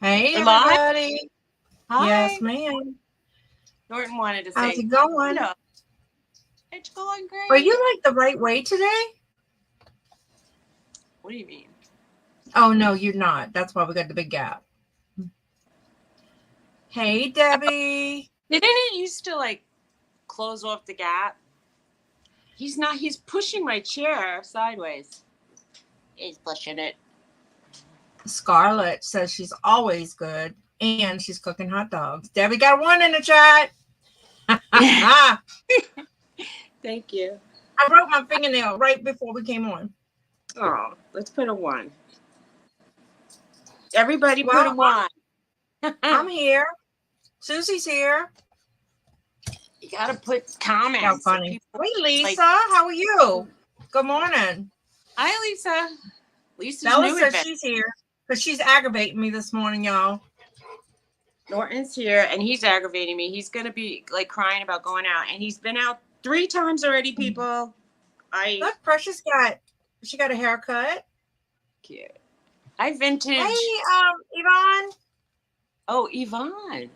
Hey, We're live. everybody. Yes, Hi. ma'am. Norton wanted to How's say, it going? hello. It's going Are you great. like the right way today? What do you mean? Oh, no, you're not. That's why we got the big gap. Hey, Debbie. Didn't it used to like close off the gap? He's not. He's pushing my chair sideways. He's pushing it. Scarlett says she's always good and she's cooking hot dogs. Debbie got one in the chat. I Thank you. broke my fingernail right before we came on. Oh, let's put a 1. Everybody put a Well, 1. I'm here. Suzy's here. You gotta put comments. How funny. Hey, Lisa. How are you? Good morning. Hi, Lisa. Lisa's Bella new says adventure. she's here because she's aggravating me this morning, y'all. Norton's here and he's aggravating me. He's gonna be like crying about going out, and he's been out 3 times already, people. Look, Precious got a haircut. Cute. I vintage. Hey, Yvonne. Oh, Yvonne.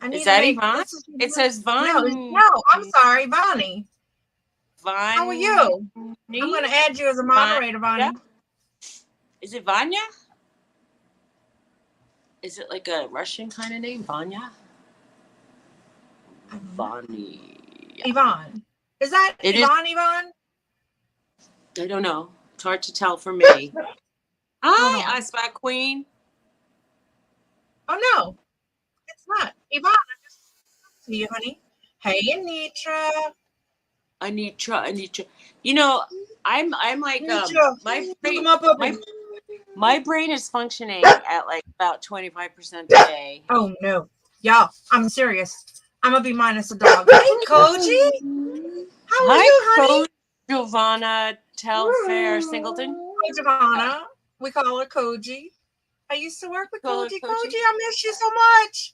I Is that Yvonne? Is It says Vaughn. No, I'm sorry, Bonnie. Vaughn. How are you? I'm going to add you as a moderator, Bonnie. Yeah. Is it Vanya? Is it like a Russian kind of name? Vanya? Vani. Yvonne. Is that Yvonne? I don't know. It's hard to tell for me. Hi, I spot queen. Oh, no. It's not. Yvonne, I just see you, honey. Hey, Anitra. You know, I'm like my brain is functioning at like about 25% a day. Oh no, y'all! I'm serious. I'm gonna be minus a dog. Hey, Koji. How are you, honey? Giovanna Telfair Singleton. Hi, Giovanna. We call her Koji. I used to work with Koji. Koji, I miss you so much.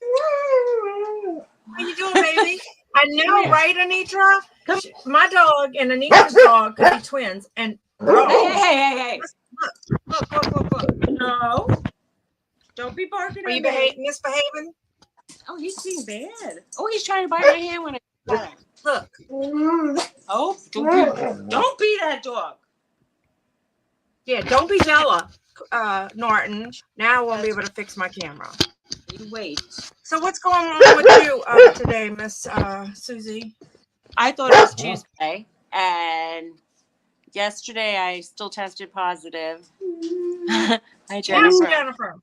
How you doing, baby? I know, right, Anitra? My dog and Anitra's dog could be twins. And hey. Look. No. Don't be barking at me. Misbehaving? Oh, he's being bad. Oh, he's trying to bite my hand when I look. Oh, don't be that dog. Yeah, don't be Bella, Norton. Now I won't be able to fix my camera. You wait. So what's going on with you today, Miss Suzy? I thought it was Tuesday, and yesterday I still tested positive. Hi, Jennifer. Jennifer.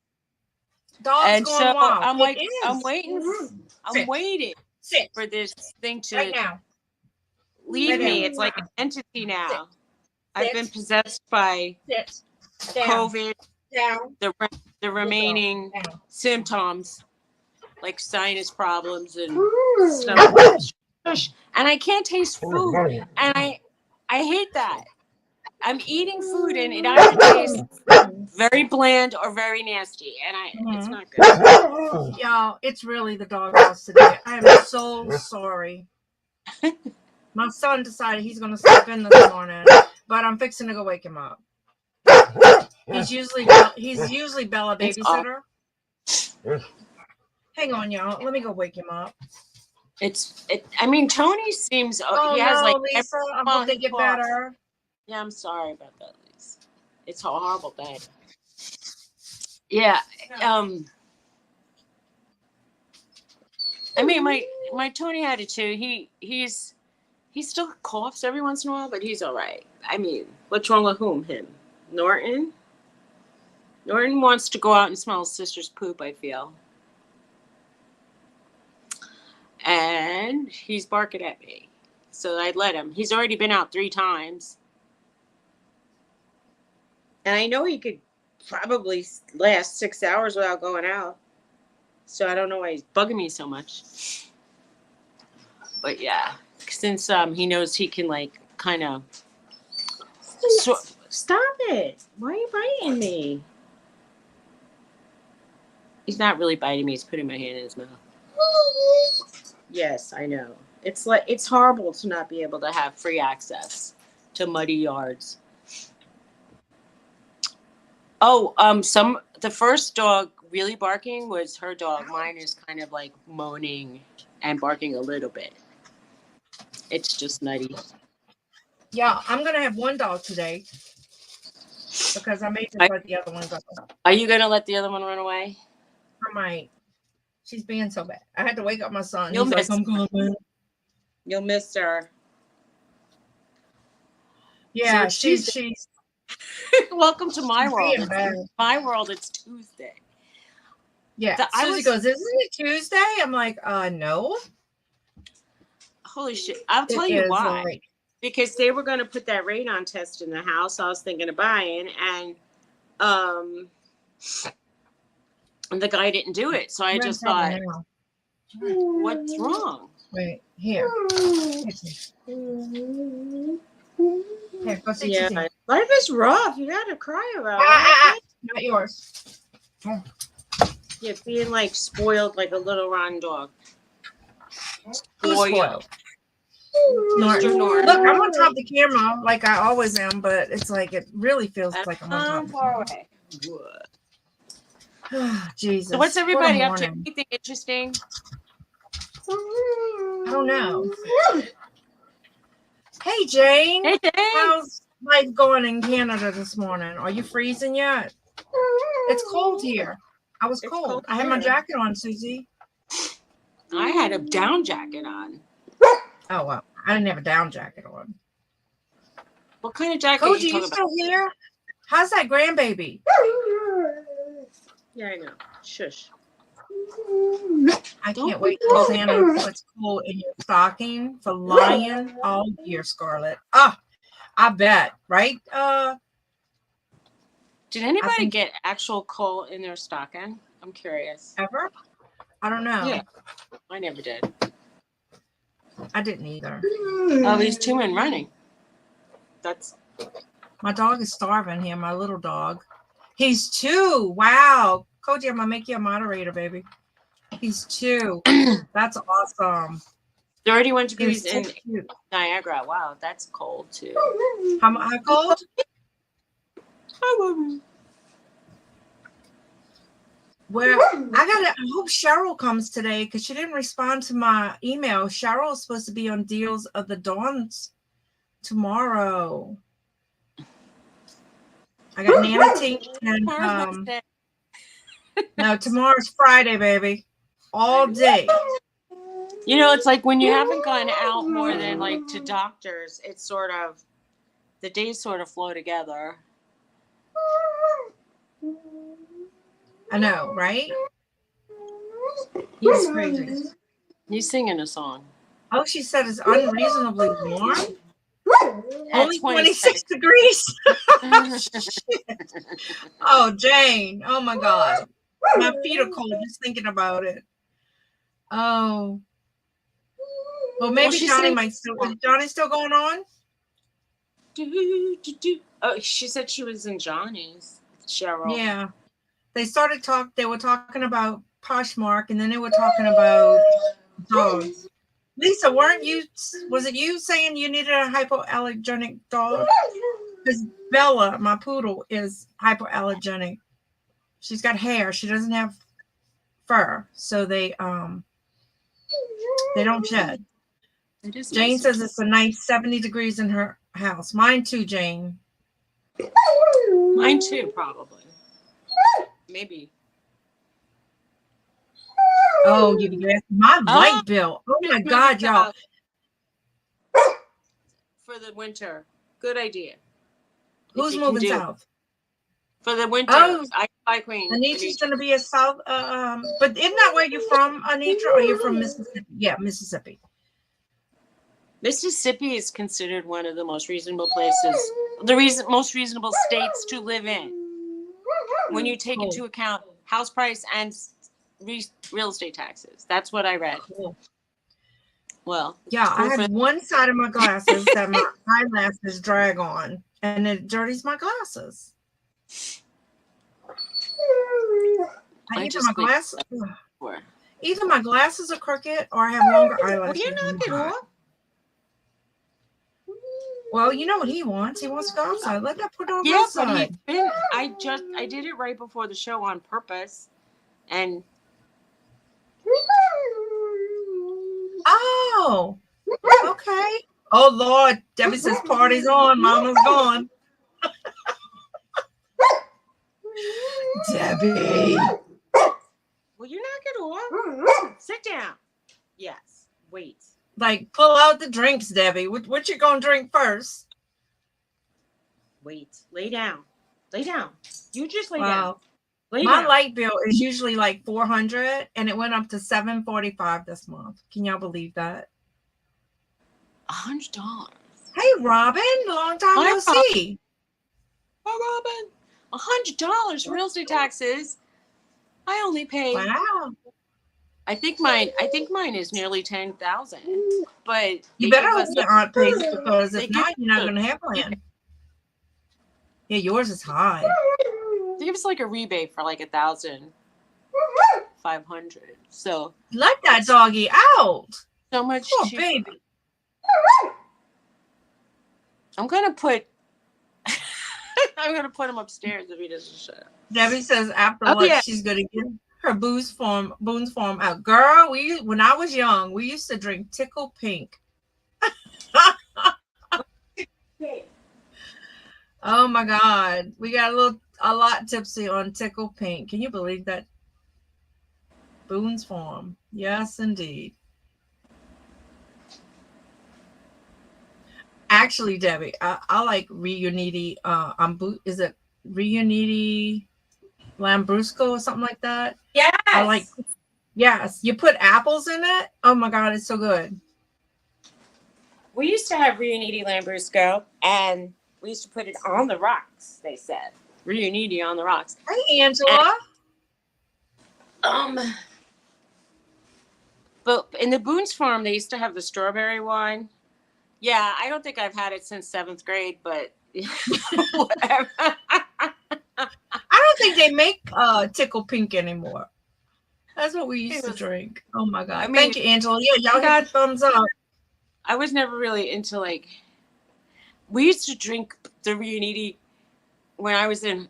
Dog's and going so wild. I'm like, I'm waiting for this thing to leave me. It's like an entity now. I've been possessed by COVID. The remaining symptoms, like sinus problems and stuff. And I can't taste food, and I hate that. I'm eating food and it either tastes very bland or very nasty, and it's not good. Y'all, it's really the dog house today. I am so sorry. My son decided he's going to sleep in this morning, but I'm fixing to go wake him up. He's usually Bella babysitter. Hang on, y'all. Let me go wake him up. I mean, Tony seems. He has like. Lisa, I hope they get better. Yeah, I'm sorry about that, Lisa. It's a horrible day. Yeah. I mean, my Tony had it too. He still coughs every once in a while, but he's all right. I mean, what's wrong with whom? Him? Norton? Norton wants to go out and smell his sister's poop, I feel. And he's barking at me. So I'd let him. He's already been out 3 times. And I know he could probably last 6 hours without going out. So I don't know why he's bugging me so much. But yeah, since he knows he can like kind of... Stop it. Why are you biting me? He's not really biting me. He's putting my hand in his mouth. Yes, I know. It's horrible to not be able to have free access to muddy yards. Oh, the first dog really barking was her dog. Mine is kind of like moaning and barking a little bit. It's just nutty. Yeah, I'm going to have one dog today because I may just let the other one go. Are you going to let the other one run away? I might. She's being so bad. I had to wake up my son. He's like, I'm coming. You'll miss her. Yeah, so she's welcome to my world. In my world, it's Tuesday. Yeah. Suzy goes, isn't it Tuesday? I'm like, no. Holy shit. I'll tell you why. Because they were going to put that radon test in the house. I was thinking of buying, and the guy didn't do it. So I just thought, what's wrong? Wait, here. Here, go see Suzy. Life is rough. You got to cry about it. Not yours. Yeah, being like spoiled like a little rotten dog. Spoiled. Look, I'm on top of the camera like I always am, but it's like it really feels like I'm on top of the camera. Jesus. So what's everybody up to? Anything interesting? I don't know. Hey, Jane. Hey, Jane. How's life going in Canada this morning? Are you freezing yet? It's cold here. I was cold. I had my jacket on, Suzy. I had a down jacket on. Oh, well, I didn't have a down jacket on. What kind of jacket are you still here? How's that grandbaby? Yeah, I know. Shush. I can't wait till Santa puts coal in your stocking for lying all year, Scarlett. Oh, I bet, right? Did anybody get actual coal in their stocking? I'm curious. Ever? I don't know. Yeah, I never did. I didn't either. Oh, these 2 men running. That's. My dog is starving here, my little dog. He's 2. Wow. Koji, I'm going to make you a moderator, baby. He's 2. That's awesome. 31 degrees in Niagara. Wow, that's cold, too. How cold? Well, I hope Cheryl comes today because she didn't respond to my email. Cheryl is supposed to be on Deals of the Dawns tomorrow. I got Nana Tink and no, tomorrow's Friday, baby. All day. You know, it's like when you haven't gone out more than like to doctors, it's sort of the days sort of flow together. I know, right? He's crazy. He's singing a song. Oh, she said it's unreasonably warm. Only 26 degrees. Oh, Jane. Oh my God. My feet are cold just thinking about it. Oh. Well, maybe Johnny might still. Is Johnny still going on? Oh, she said she was in Johnny's. Cheryl. Yeah. They were talking about Poshmark, and then they were talking about dogs. Lisa, was it you saying you needed a hypoallergenic dog? Because Bella, my poodle, is hypoallergenic. She's got hair. She doesn't have fur. So they don't shed. Jane says it's a nice 70 degrees in her house. Mine too, Jane. Mine too, probably. Maybe. Oh, my light bill. Oh my God, y'all. For the winter. Good idea. Who's moving south? For the winter. Oh, Queen. Anitra's going to be a south. But isn't that where you're from, Anitra? Or you're from Mississippi? Yeah, Mississippi. Mississippi is considered one of the most reasonable places, most reasonable states to live in. When you take into account house price and real estate taxes. That's what I read. Cool. Well, yeah, I have one side of my glasses that my eyelashes drag on, and it dirties my glasses. Either my glasses are crooked or I have longer eyelashes. Well, you knock it off. Well, you know what he wants. He wants to go outside. Let that put on outside. I did it right before the show on purpose. And oh, okay. Oh Lord, Debbie says party's on. Mama's gone. Debbie. Will you knock it off? Sit down. Yes. Wait. Like, pull out the drinks, Debbie. What you gonna drink first? Wait. Lay down. Lay down. You just lay down. My light bill is usually like $400, and it went up to $745 this month. Can y'all believe that? $100. Hey, Robin, long time no see. Hi, Robin. $100 real estate taxes. I only pay. Wow. I think mine is nearly 10,000. But you better hope your aunt pays, because if not, you're not going to have land. Yeah, yours is high. They give us like a rebate for like 1,500. So let that doggy out. So much cheaper. Baby. I'm gonna put him upstairs if he doesn't shut up. Debbie says after lunch she's gonna get her Boone's Farm out. Girl, when I was young, we used to drink Tickle Pink. Oh my God, we got a lot tipsy on Tickle Pink. Can you believe that? Boone's Farm, yes, indeed. Actually, Debbie, I like Riuniti. Is it Riuniti Lambrusco or something like that? Yes. I like. Yes, you put apples in it. Oh my God, it's so good. We used to have Riuniti Lambrusco, and we used to put it on the rocks. They said Riuniti on the rocks. Hey, Angela. But in the Boone's Farm, they used to have the strawberry wine. Yeah, I don't think I've had it since 7th grade, but whatever. I don't think they make Tickle Pink anymore. That's what we used to drink. Oh my God. Thank you, Angela. Yeah, y'all got thumbs up. I was never really into we used to drink the Riuniti when I was in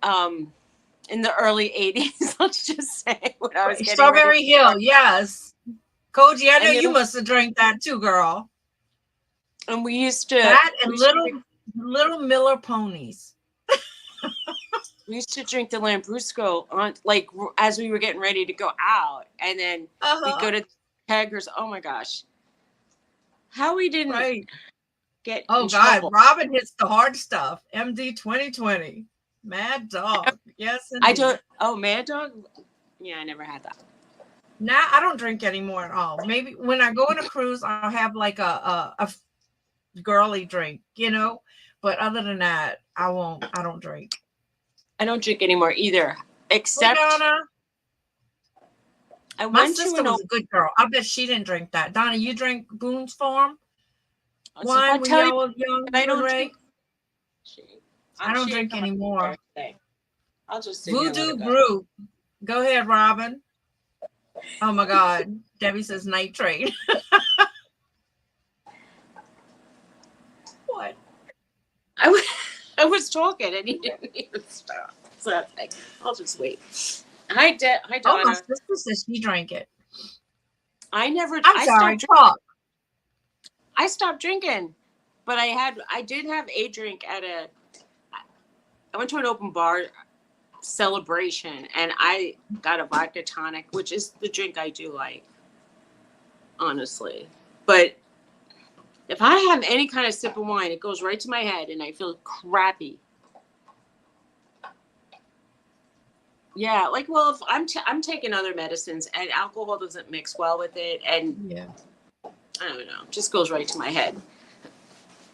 the early 80s. Let's just say when I was getting Strawberry Hill, yes. Koji, I know you must have drank that too, girl. And we used to little Miller ponies. We used to drink the Lambrusco on as we were getting ready to go out, and then we'd go to Keggers. Oh my gosh, how we didn't get in trouble. Robin hits the hard stuff. MD 2020, Mad Dog. Yes, indeed. I don't. Oh, Mad Dog. Yeah, I never had that. Now I don't drink anymore at all. Maybe when I go on a cruise, I'll have like a girly drink, but other than that, I don't drink. I don't drink anymore either, except my sister was a good girl. I bet she didn't drink that. Donna, you drink Boone's Farm wine when you were young? I don't drink. I don't drink anymore. I'll just Voodoo Brew. Go ahead, Robin. Oh my God. Debbie says nitrate. What? I was talking and he didn't even stop. So I'll just wait. Hi, Donna. Oh, my sister says she drank it. I'm sorry. Talk. I stopped drinking, but I did have a drink I went to an open bar celebration, and I got a vodka tonic, which is the drink I do like, honestly. But if I have any kind of sip of wine, it goes right to my head, and I feel crappy. Yeah, if I'm taking other medicines, and alcohol doesn't mix well with it, and I don't know, just goes right to my head,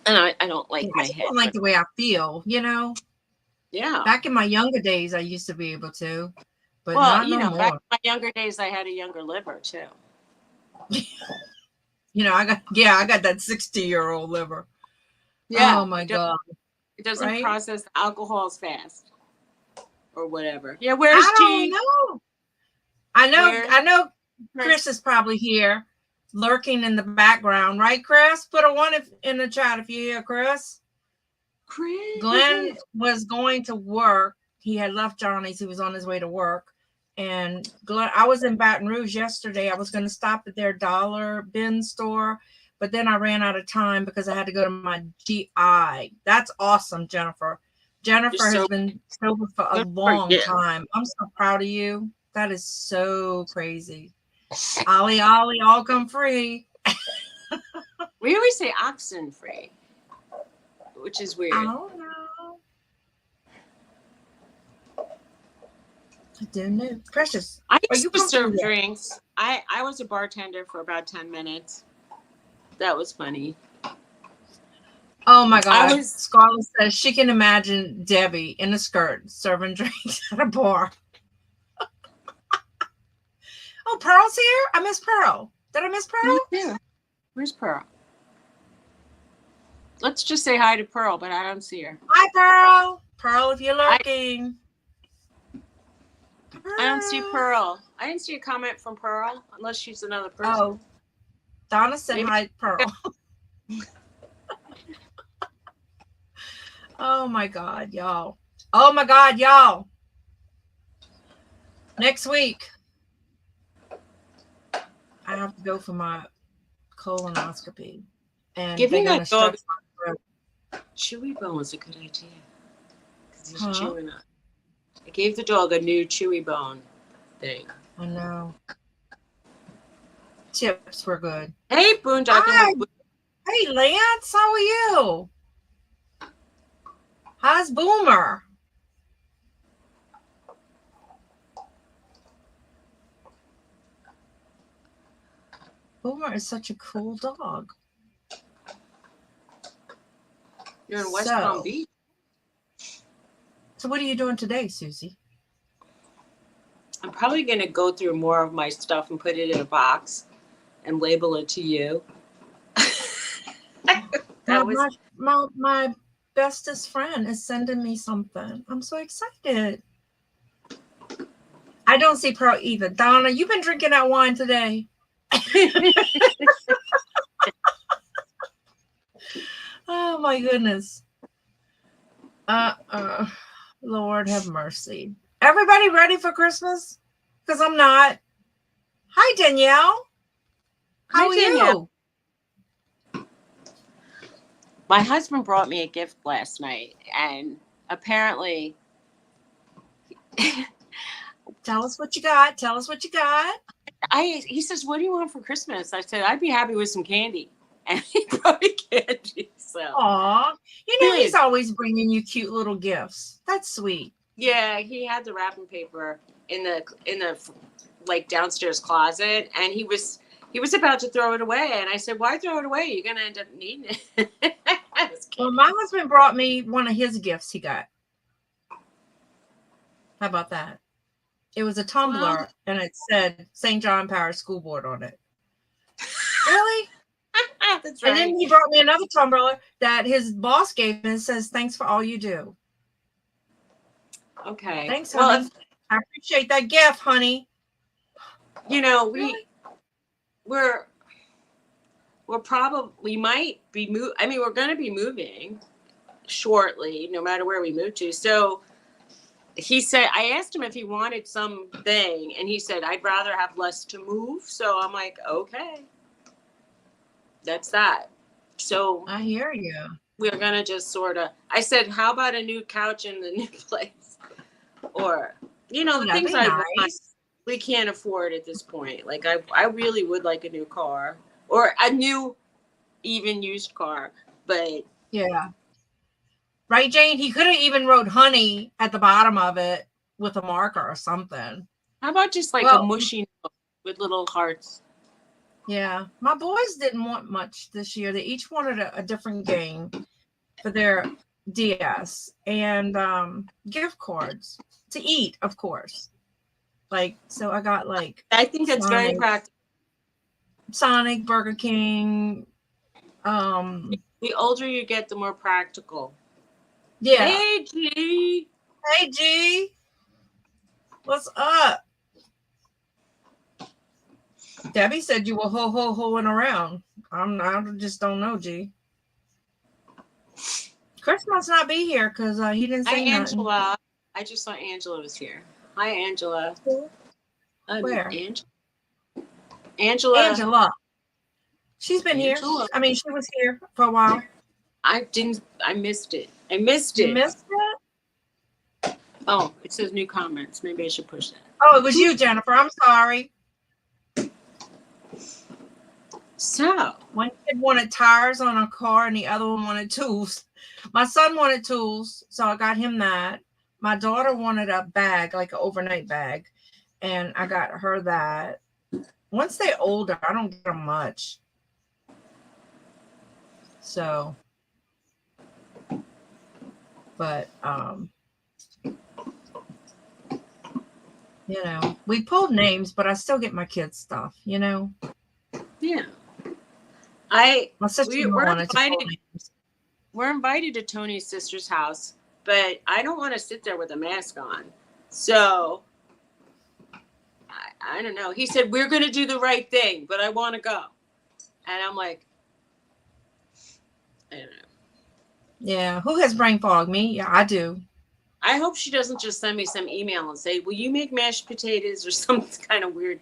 and I don't like my head. I don't like the way I feel, Yeah. Back in my younger days, I used to be able to, but not no more. Back in my younger days, I had a younger liver too. I got that 60-year-old liver. Yeah. Oh my God. It doesn't process alcohols fast or whatever. Yeah. Where's G? I know Chris is probably here lurking in the background, right, Chris? Put a 1 in the chat if you hear Chris. Glenn was going to work. He had left Johnny's. He was on his way to work. And I was in Baton Rouge yesterday. I was going to stop at their dollar bin store, but then I ran out of time because I had to go to my GI. That's awesome, Jennifer. Jennifer has been sober for a long time. I'm so proud of you. That is so crazy. Ollie, all come free. We always say oxen free, which is weird. I don't know. I don't know. Precious. I used to serve drinks. I was a bartender for about 10 minutes. That was funny. Oh my God. Scarlett says she can imagine Debbie in a skirt serving drinks at a bar. Oh, Pearl's here? I miss Pearl. Did I miss Pearl? Yeah. Where's Pearl? Let's just say hi to Pearl, but I don't see her. Hi, Pearl. Pearl, if you're looking. I don't see Pearl. I didn't see a comment from Pearl, unless she's another person. Oh, Donna said hi, Pearl. Oh my God, y'all. Oh my God, y'all. Next week, I have to go for my colonoscopy. And giving that dog chewy bone was a good idea. Because he's chewing up. I gave the dog a new chewy bone thing. I know. Chips were good. Hey, Boondocking. Hey, Lance, how are you? How's Boomer? Boomer is such a cool dog. You're in West Palm Beach. So what are you doing today, Suzy? I'm probably going to go through more of my stuff and put it in a box and label it to you. My bestest friend is sending me something. I'm so excited. I don't see Pearl either. Donna, you've been drinking that wine today. Oh my goodness. Lord have mercy. Everybody ready for Christmas? Because I'm not. Hi, Danielle. How are you? My husband brought me a gift last night, and apparently... Tell us what you got. Tell us what you got. He says, what do you want for Christmas? I said, I'd be happy with some candy. And he brought me candy. So. Aw. You know, he's always bringing you cute little gifts. That's sweet. Yeah, he had the wrapping paper in the like downstairs closet, and he was about to throw it away, and I said, why throw it away? You're gonna end up needing it. Well, my husband brought me one of his gifts he got. How about that? It was a tumbler, and it said St. John Parish School Board on it. Really? That's right. And then he brought me another tumbler that his boss gave me and says, thanks for all you do. Okay. Thanks, honey. Well, I appreciate that gift, honey. You know, we're might be we're going to be moving shortly, no matter where we move to. So he said, I asked him if he wanted something, and he said, I'd rather have less to move. So I'm like, okay, that's that. So I hear you. We're going to just I said, how about a new couch in the new place? Or, you know, the things I want, we can't afford at this point. Like, I really would like a new car or a new, even used car. But yeah. Right, Jane? He could have even wrote honey at the bottom of it with a marker or something. How about just like a mushy note with little hearts? Yeah. My boys didn't want much this year. They each wanted a different game for their DS and gift cards to eat, of course. Like, so I got like... I think that's very practical. Sonic, Burger King. The older you get, the more practical. Yeah. Hey, G. Hey, G. What's up? Debbie said you were hoing around. I just don't know, G. Chris must not be here because he didn't say nothing. Angela. I just saw Angela was here. Hi, Angela. Where? Angela. She's been here. I mean, she was here for a while. I missed it. You missed it? Oh, it says new comments. Maybe I should push that. Oh, it was you, Jennifer. I'm sorry. So, one kid wanted tires on a car and the other one wanted tools. My son wanted tools, so I got him that. My daughter wanted a bag, like an overnight bag, and I got her that. Once they're older, I don't get them much. So, but, you know, we pulled names, but I still get my kids' stuff, you know? Yeah. We're invited to Tony's sister's house, but I don't want to sit there with a mask on. So, I don't know. He said, we're going to do the right thing, but I want to go. And I'm like, I don't know. Yeah. Who has brain fog? Me? Yeah, I do. I hope she doesn't just send me some email and say, will you make mashed potatoes or something kind of weird?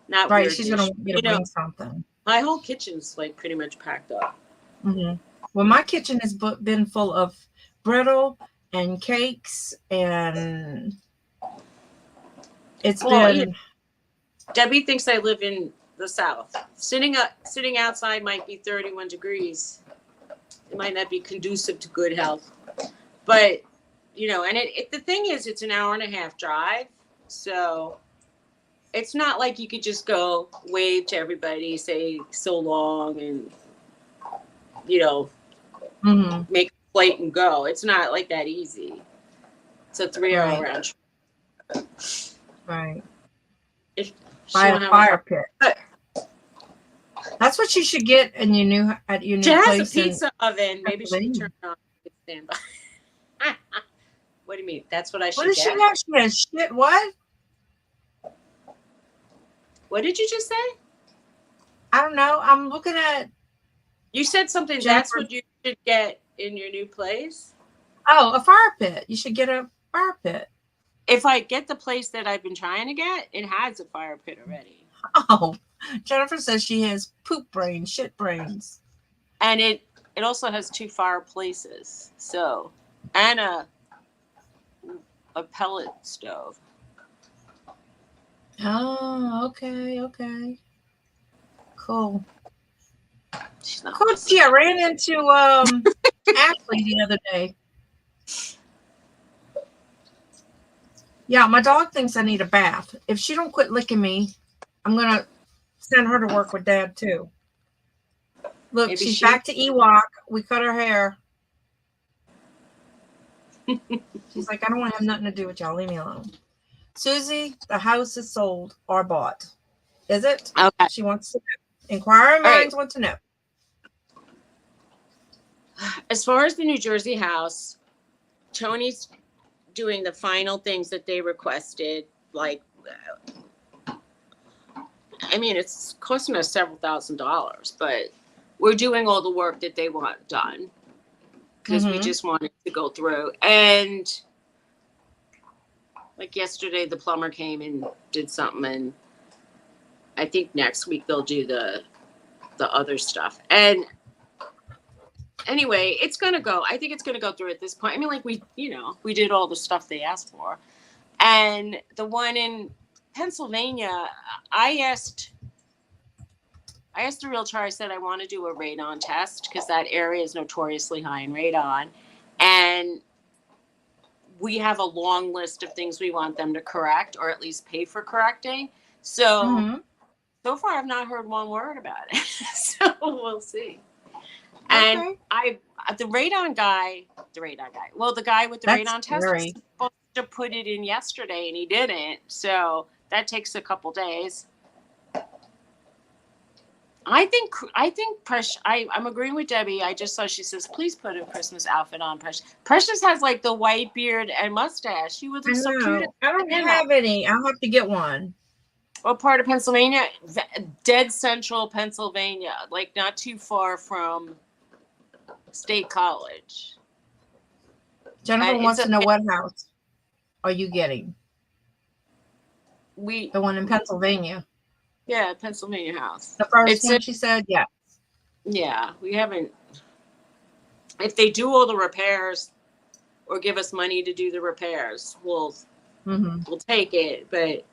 Not right. Weird she's going to want me to bring something. My whole kitchen's like pretty much packed up. Mm-hmm. Well, my kitchen has been full of brittle and cakes, and it's been. Yeah. Debbie thinks I live in the South. Sitting outside might be 31 degrees. It might not be conducive to good health, but you know, and the thing is, it's an hour and a half drive, so it's not like you could just go wave to everybody, say so long, and you know, make a flight and go. It's not like that easy. It's a 3-hour round trip. Right. By a fire pit. That's what you should get at your new place. She has a pizza oven. Maybe she can turn it on and stand by. What do you mean? That's what I should get? What does she have? She has shit. What? What did you just say? I don't know. I'm looking at. You said something. Jennifer. That's what you should get in your new place? Oh, a fire pit. You should get a fire pit. If I get the place that I've been trying to get, it has a fire pit already. Oh, Jennifer says she has poop brains, shit brains. And it also has 2 fireplaces. So, and a pellet stove. Oh, okay. Cool. Coach, I ran into Ashley the other day. Yeah, my dog thinks I need a bath. If she don't quit licking me, I'm gonna send her to work with Dad too. Look, maybe she's back to Ewok. We cut her hair. She's like, I don't want to have nothing to do with y'all. Leave me alone. Suzy, the house is sold or bought. Is it? Okay. She wants to know. Inquiring minds want to know. As far as the New Jersey house, Tony's doing the final things that they requested. Like, I mean, it's costing us several $1,000s, but we're doing all the work that they want done because we just wanted to go through. And like yesterday, the plumber came and did something, and I think next week they'll do the other stuff. And anyway, it's going to go. I think it's going to go through at this point. I mean, like we did all the stuff they asked for. And the one in Pennsylvania, I asked the realtor, I said, I want to do a radon test because that area is notoriously high in radon. And we have a long list of things we want them to correct or at least pay for correcting. So, so far I've not heard one word about it. So we'll see. And the guy with the radon test was supposed to put it in yesterday and he didn't. So that takes a couple days. I think I'm agreeing with Debbie. I just saw, she says, please put a Christmas outfit on Precious. Precious has like the white beard and mustache. She would look so cute. I don't have any. I'll have to get one. What part of Pennsylvania? Dead central Pennsylvania, like not too far from State College. Jennifer wants to know what house are you getting? The one in Pennsylvania. Yeah, Pennsylvania house. The first one, she said, yeah. Yeah, we haven't. If they do all the repairs or give us money to do the repairs, we'll take it. But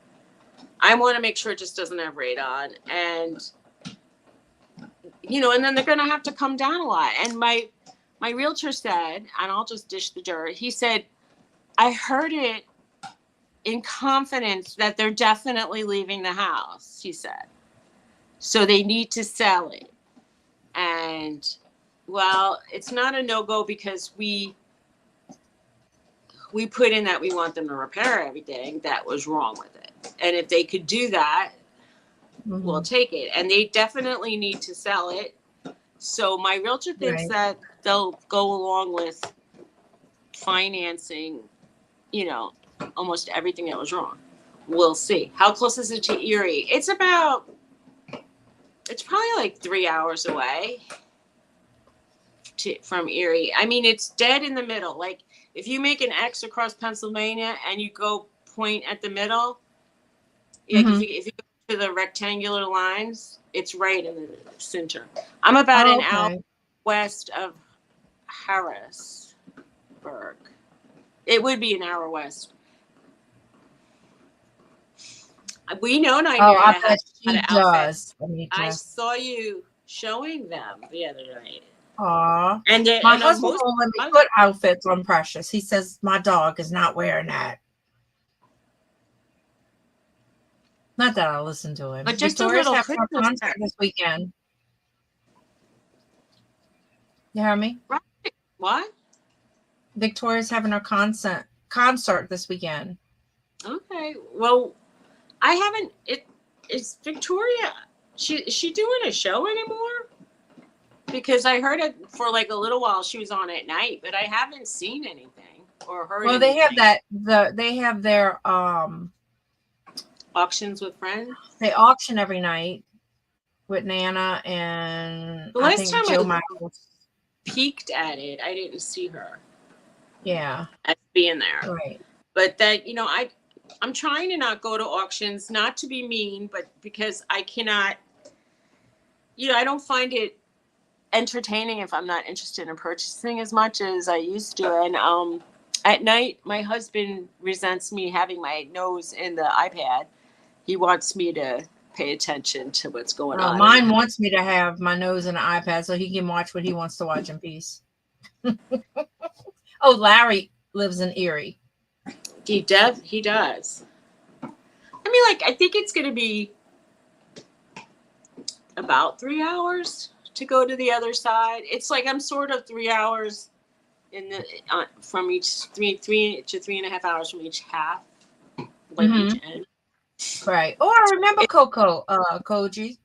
I want to make sure it just doesn't have radon. And, and then they're going to have to come down a lot. And my realtor said, and I'll just dish the dirt, he said, I heard it in confidence that they're definitely leaving the house, he said. So they need to sell it. And, well, it's not a no-go because we put in that we want them to repair everything that was wrong with it. And if they could do that, we'll take it. And they definitely need to sell it. So my realtor thinks that they'll go along with financing, almost everything that was wrong. We'll see. How close is it to Erie? It's probably like 3 hours away from Erie. I mean, it's dead in the middle. Like, if you make an X across Pennsylvania and you go point at the middle, if you go to the rectangular lines, it's right in the center. I'm about an hour west of Harrisburg. It would be an hour west. We know Nigeria has a lot of outfits. I saw you showing them the other night. Aw. My husband won't let me put outfits on Precious. He says my dog is not wearing that. Not that I'll listen to him. But just Victoria's a little having her concert this weekend. You hear me? Right. What? Victoria's having her concert this weekend. Okay. Well, I haven't. Is Victoria? Is she doing a show anymore? Because I heard it for like a little while. She was on at night, but I haven't seen anything or heard. Well, anything. they have they have their auctions with friends. They auction every night with Nana and the last time Jill I Michaels peeked at it, I didn't see her. Yeah, as being there. Right. But that I'm trying to not go to auctions, not to be mean, but because I cannot. I don't find it entertaining if I'm not interested in purchasing as much as I used to. And at night, my husband resents me having my nose in the iPad. He wants me to pay attention to what's going on. Mine wants me to have my nose in the iPad so he can watch what he wants to watch in peace. Oh, Larry lives in Erie. He does. I mean, I think it's going to be about 3 hours to go to the other side. It's like I'm sort of 3 hours from each 3 to 3.5 hours from each half, each end. Right. Oh, I remember Koji.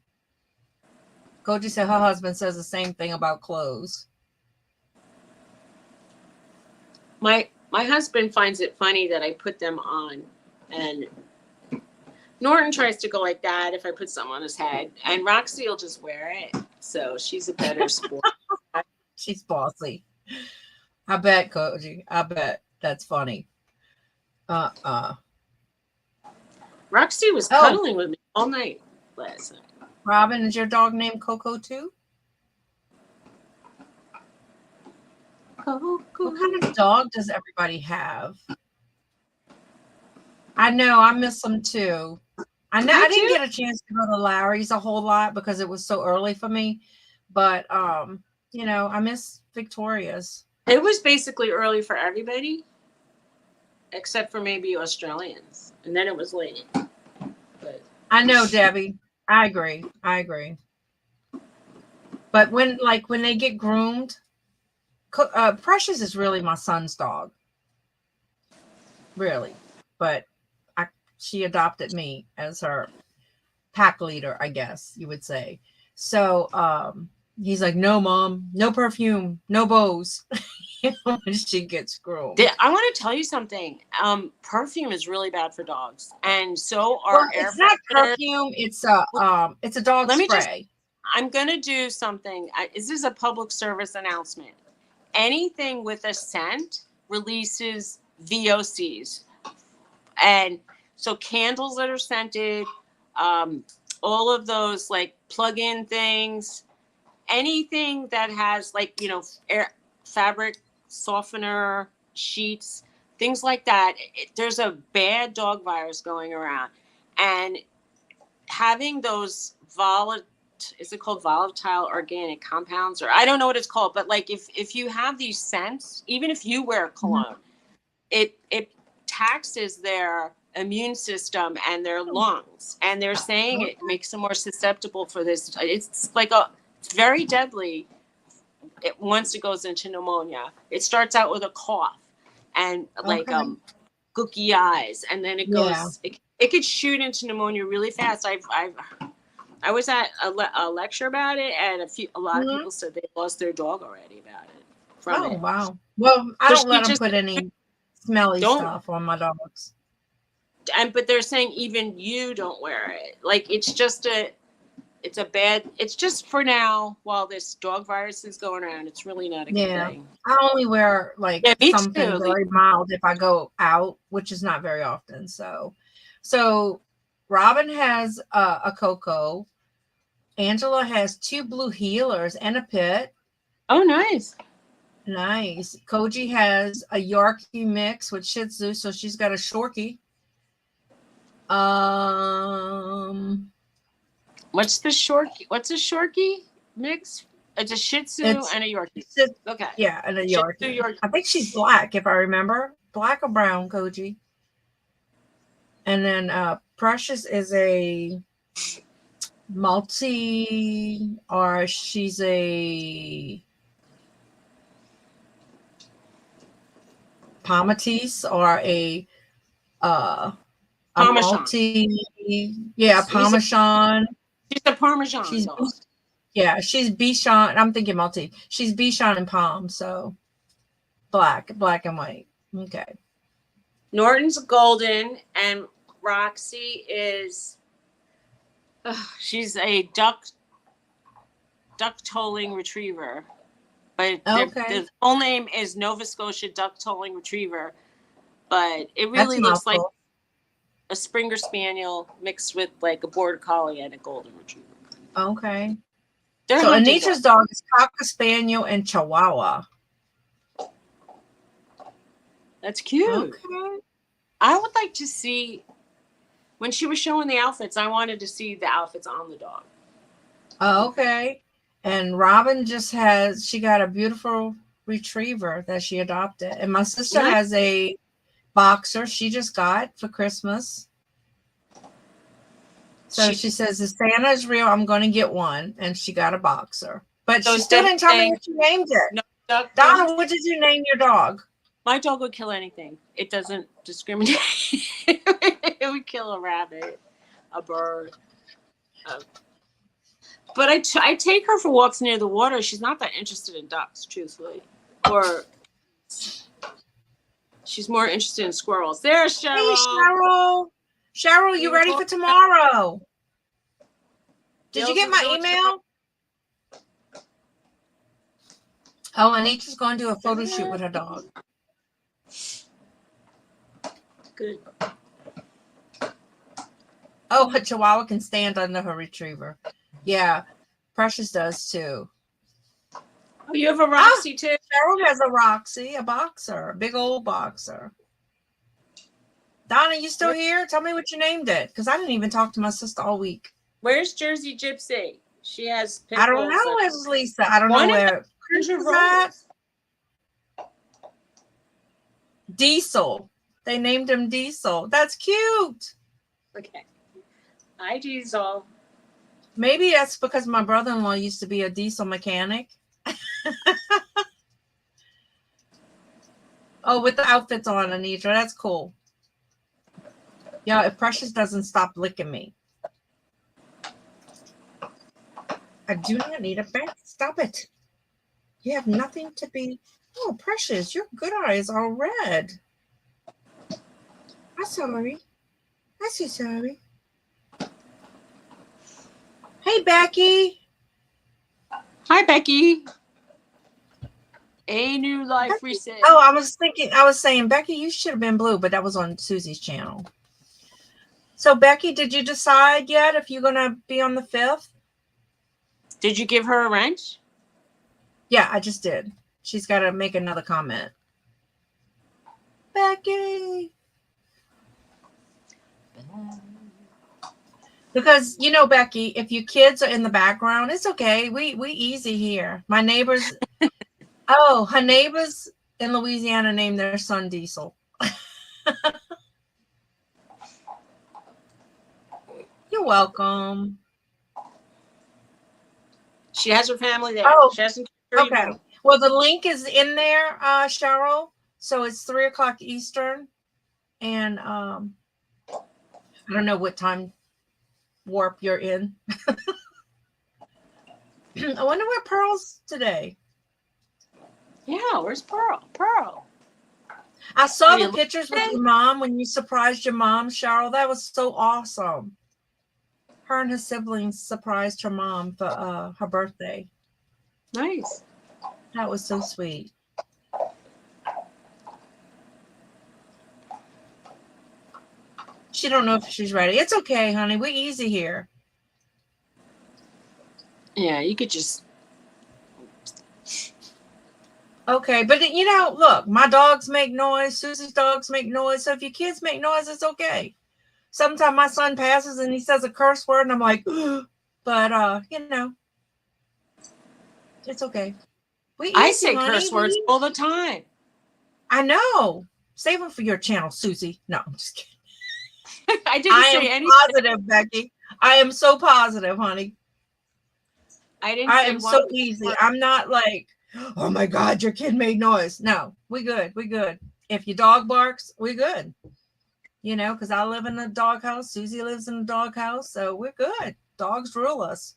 Koji said her husband says the same thing about clothes. My husband finds it funny that I put them on, and Norton tries to go like that if I put something on his head, and Roxy will just wear it. So she's a better sport. She's bossy. I bet, Koji. I bet. That's funny. Roxy was cuddling with me all night last night. Robin, is your dog named Coco too? Coco. What kind of dog does everybody have? I know. I miss them too. I didn't get a chance to go to Larry's a whole lot because it was so early for me. But I miss Victoria's. It was basically early for everybody, except for maybe Australians, and then it was late. But I know, Debbie. I agree. But when they get groomed, Precious is really my son's dog. Really, but she adopted me as her pack leader, I guess you would say. So he's like, no, Mom, no perfume, no bows. When she gets groomed. I want to tell you something. Perfume is really bad for dogs, and so are air. It's not perfume. It's a dog spray. I'm gonna do something. This is a public service announcement. Anything with a scent releases VOCs, and So candles that are scented, all of those like plug-in things, anything that has like, fabric softener, sheets, things like that. There's a bad dog virus going around, and having those is it called volatile organic compounds, or I don't know what it's called, but like if you have these scents, even if you wear cologne, it taxes their immune system and their lungs, and they're saying it makes them more susceptible for this. It's very deadly. Once it goes into pneumonia, it starts out with a cough and like gooky eyes, and then it goes. It could shoot into pneumonia really fast. I was at a lecture about it, and a lot of people said they lost their dog already about it. From it. Wow. Well, I don't let them put any smelly stuff on my dogs. But they're saying even you don't wear it. Like it's just it's just for now while this dog virus is going around. It's really not a good thing. I only wear something very mild if I go out, which is not very often. So Robin has a Coco. Angela has 2 blue healers and a pit. Oh, nice. Nice. Koji has a Yorkie mix with Shih Tzu, so she's got a Shorkie. What's the Shorkie? What's a Shorkie mix? It's a Shih Tzu and a Yorkie. Okay. Yeah, and a Yorkie. I think she's black, if I remember. Black or brown, Koji. And then Precious is a multi, or she's a Palmatese, or a Parmesan. Parmesan. She's a Parmesan. She's Bichon. I'm thinking multi. She's Bichon and Palm, so black and white. Okay. Norton's golden, and Roxy is she's a duck tolling retriever, but the full name is Nova Scotia duck tolling retriever, but it really looks like a Springer Spaniel mixed with like a Border Collie and a Golden Retriever. Okay. So Anita's dog is Cocker Spaniel and Chihuahua. That's cute. Okay. I would like to see, when she was showing the outfits, I wanted to see the outfits on the dog. Oh, okay. And Robin she got a beautiful retriever that she adopted. And my sister has a boxer she just got for Christmas. So she says, if Santa is real, I'm going to get one. And she got a boxer. But she still didn't tell me what you named it. No, Donna, what did you name your dog? My dog would kill anything. It doesn't discriminate. It would kill a rabbit, a bird. But I take her for walks near the water. She's not that interested in ducks, truthfully. Or she's more interested in squirrels. There's Cheryl. Hey, Cheryl. Cheryl, you ready for tomorrow? Did you get my email? Oh, Anita's going to do a photo shoot with her dog. Good. Oh, a Chihuahua can stand under her retriever. Yeah, Precious does too. Oh, you have a Roxy too? Cheryl has a Roxy, a boxer, a big old boxer. Donna, you still here? Tell me what you named it, because I didn't even talk to my sister all week. Where's Jersey Gypsy? She has pit I don't know. Where's Lisa? I don't know where. Chris is at. Diesel. They named him Diesel. That's cute. Okay. Hi, Diesel. Maybe that's because my brother-in-law used to be a diesel mechanic. Oh, with the outfits on, Anitra. That's cool. Yeah, if Precious doesn't stop licking me. I do not need a bath. Stop it. You have nothing to be. Oh, Precious, your good eyes are red. I'm sorry. I'm so sorry. Hey, Becky. Hi, Becky. A new life reset. Oh, I was saying, Becky, you should have been blue, but that was on Suzy's channel. So, Becky, did you decide yet if you're going to be on the 5th? Did you give her a wrench? Yeah, I just did. She's got to make another comment. Becky. Because, you know, Becky, if your kids are in the background, it's okay. We easy here. My neighbors, her neighbors in Louisiana named their son Diesel. You're welcome. She has her family there. Oh, she hasn't. Okay. Well, the link is in there, Cheryl. So it's 3:00 Eastern, and I don't know what time warp you're in. I wonder where Pearl's today. Yeah, where's Pearl? Pearl. I saw the pictures with your mom when you surprised your mom, Cheryl. That was so awesome. Her and her siblings surprised her mom for her birthday. Nice. That was so sweet. She don't know if she's ready. It's okay, honey. We're easy here. Yeah, you could just. Okay, but you know, look, my dogs make noise. Suzy's dogs make noise. So if your kids make noise, it's okay. Sometimes my son passes and he says a curse word, and I'm like, but you know, it's okay. I say curse words all the time. I know. Save them for your channel, Suzy. No, I'm just kidding. I didn't say anything. Positive, Becky. I am so positive, honey. I am so easy. I'm not like, oh my God, your kid made noise. No, we good. We good. If your dog barks, we good. You know, because I live in a doghouse. Suzy lives in a doghouse. So we're good. Dogs rule us.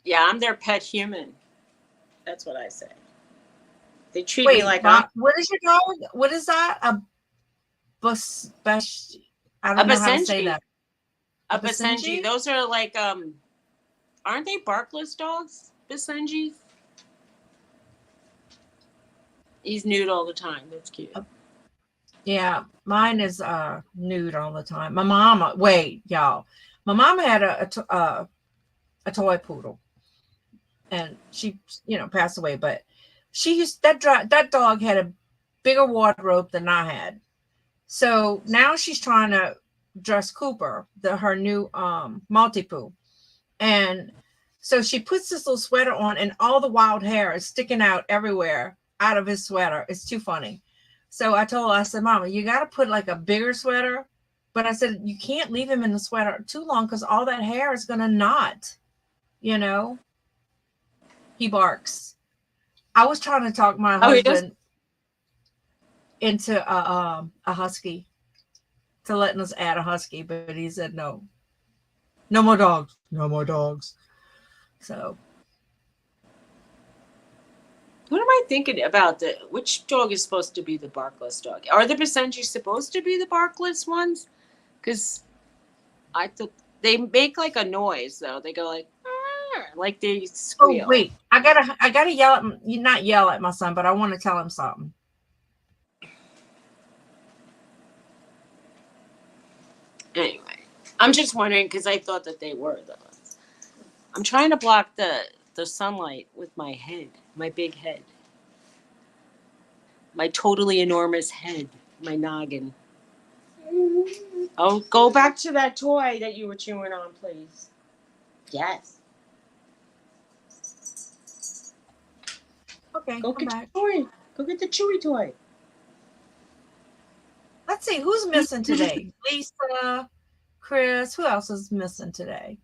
Yeah, I'm their pet human. That's what I say. They treat me like what is your dog? What is that? I don't know how to say that. A Basenji. Those are like aren't they barkless dogs? Basenjis. He's nude all the time. That's cute. Yeah, mine is nude all the time. My mama, y'all. My mom had a toy poodle, and she, passed away. But she used that dog had a bigger wardrobe than I had. So now she's trying to dress Cooper, her new Maltipoo, and so she puts this little sweater on, and all the wild hair is sticking out everywhere out of his sweater. It's too funny. So I told her, I said, Mama, you got to put like a bigger sweater. But I said, you can't leave him in the sweater too long because all that hair is going to knot, He barks. I was trying to talk my husband into a husky, to letting us add a husky, but he said no. No more dogs. No more dogs. So. What am I thinking about? Which dog is supposed to be the barkless dog? Are the Basenjis supposed to be the barkless ones? Because I thought they make like a noise though. They go like they squeal. Oh wait, I gotta yell at not yell at my son, but I want to tell him something. Anyway, I'm just wondering because I thought that they were those. I'm trying to block the sunlight with my head, my big head. My totally enormous head, my noggin. Oh, go back to that toy that you were chewing on, please. Yes. Okay, go get the toy. Go get the chewy toy. Let's see, who's missing today? Lisa, Chris, who else is missing today?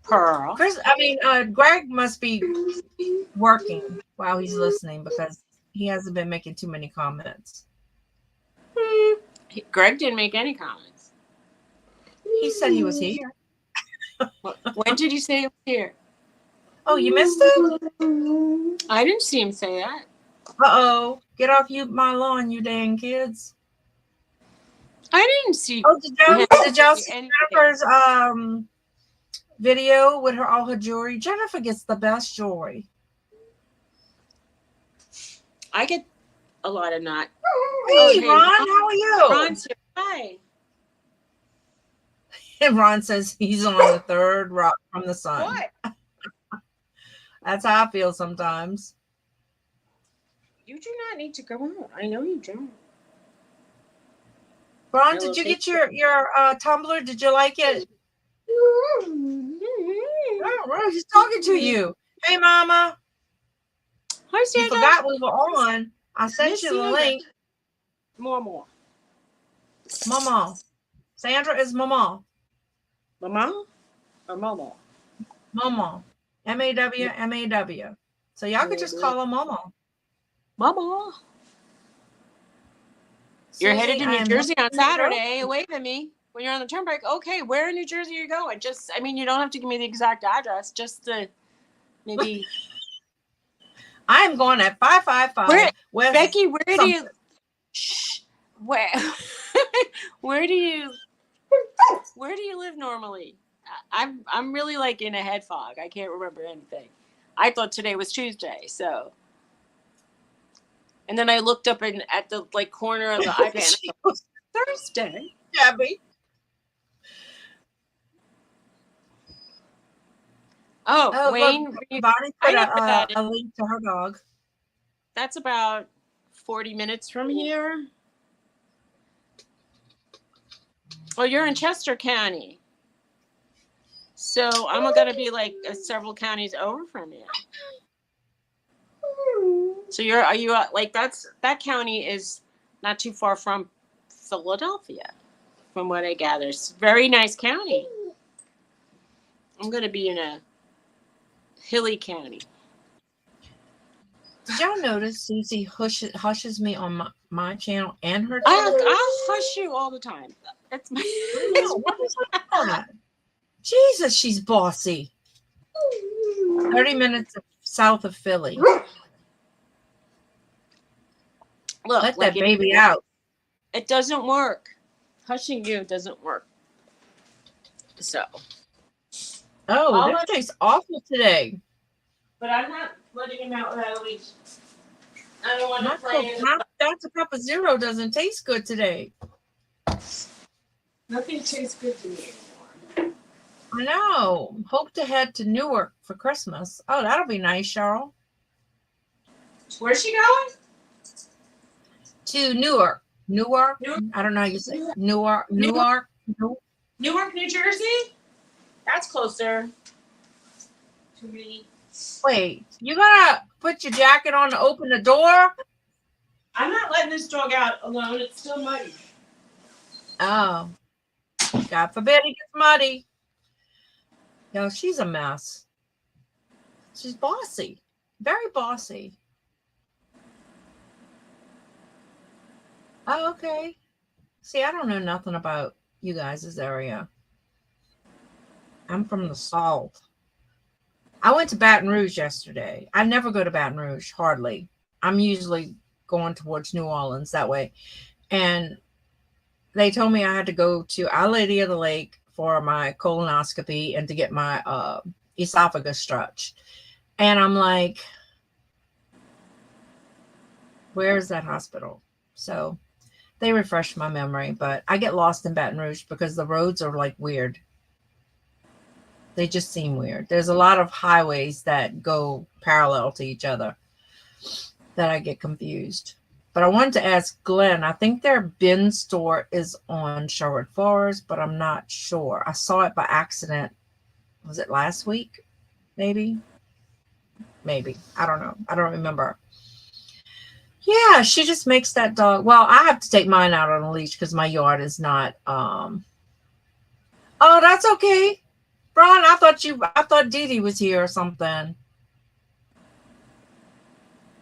Pearl. Greg must be working while he's listening because he hasn't been making too many comments. Greg didn't make any comments. He said he was here. When did he say he was here? Oh, you missed it? I didn't see him say that. Uh-oh. Get off my lawn, you dang kids. I didn't see. Oh, did y'all see Jennifer's video with all her jewelry? Jennifer gets the best jewelry. I get a lot of not. Hey, Ron, how are you? Ron's here. Hi. And Ron says he's on the third rock from the sun. What? That's how I feel sometimes. You do not need to go out. I know you don't. Ron, did you get your tumbler? Did you like it? Oh, Ron, he's talking to you. Hey, Mama. Hi, Sandra. You forgot we were on. I sent you the link. Mama. Sandra is Mama. Mama or Mama? Mama. MAW. So y'all could just call her Mama. Mama. You're headed to New Jersey on Saturday. Wait a minute. When you're on the turnpike, okay, where in New Jersey are you going? I mean, you don't have to give me the exact address, just the maybe. I'm going at 555. Becky, where do you? Shh. Where do you live normally? I'm really like in a head fog. I can't remember anything. I thought today was Tuesday, so. And then I looked up at the like corner of the iPad. Thursday, Gabby. Oh, Wayne. Bonnie put a link to her dog. That's about 40 minutes from here. Well, you're in Chester County. So I'm going to be like several counties over from you. So are you like that county is not too far from Philadelphia, from what I gather. It's a very nice county. I'm going to be in a hilly county. Did y'all notice Suzy hushes me on my channel and her channel? channel? I'll hush you all the time. That's my. What is that? Jesus, she's bossy. 30 minutes south of Philly. Look, let that baby out. It doesn't work. Hushing you doesn't work. So. Oh, this tastes awful today. But I'm not letting him out without a leash. I don't want to play. That's a cup of zero doesn't taste good today. Nothing tastes good to me anymore. I know. Hope to head to Newark for Christmas. Oh, that'll be nice, Cheryl. Where's she going? To Newark. Newark? I don't know how you say it. Newark, New Jersey? That's closer to me. Wait, you gotta put your jacket on to open the door? I'm not letting this dog out alone. It's still muddy. Oh. God forbid it gets muddy. Yo, she's a mess. She's bossy. Very bossy. Oh, okay. See, I don't know nothing about you guys' area. I'm from the South. I went to Baton Rouge yesterday. I never go to Baton Rouge, hardly. I'm usually going towards New Orleans that way. And they told me I had to go to Our Lady of the Lake for my colonoscopy and to get my esophagus stretched. And I'm like, where is that hospital? So they refreshed my memory, but I get lost in Baton Rouge because the roads are like weird. They just seem weird. There's a lot of highways that go parallel to each other that I get confused. But I wanted to ask Glenn, I think their bin store is on Sherwood Forest, but I'm not sure. I saw it by accident. Was it last week? Maybe. I don't know. I don't remember. Yeah, she just makes that dog. Well, I have to take mine out on a leash because my yard is not. Oh, that's okay. Ron, I thought Dee Dee was here or something.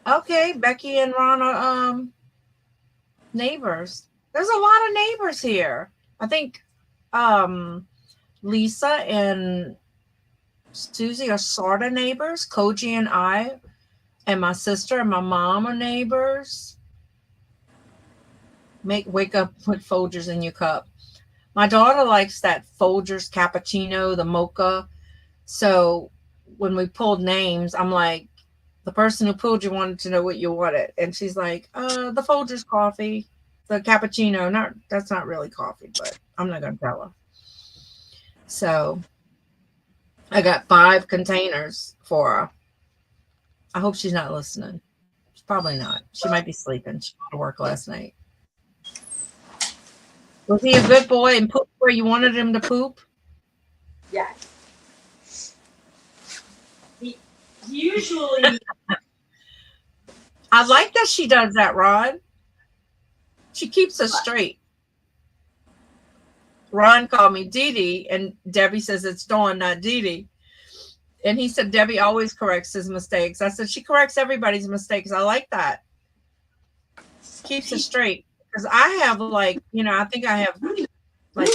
Okay, Becky and Ron are neighbors. There's a lot of neighbors here. I think Lisa and Suzy are sort of neighbors. Koji and I and my sister and my mom are neighbors. Wake up, put Folgers in your cup. My daughter likes that Folgers cappuccino, the mocha. So when we pulled names, I'm like, the person who pulled you wanted to know what you wanted. And she's like, the Folgers coffee, the cappuccino. That's not really coffee, but I'm not going to tell her. So I got 5 containers for her. I hope she's not listening. She's probably not. She might be sleeping. She went to work last night. Was he a good boy and pooped where you wanted him to poop? Yes. He usually. I like that she does that, Ron. She keeps us straight. Ron called me Dee Dee, and Debbie says it's Dawn, not Dee Dee. And he said Debbie always corrects his mistakes. I said she corrects everybody's mistakes. I like that. Keeps us straight. Because I have like, I think I have like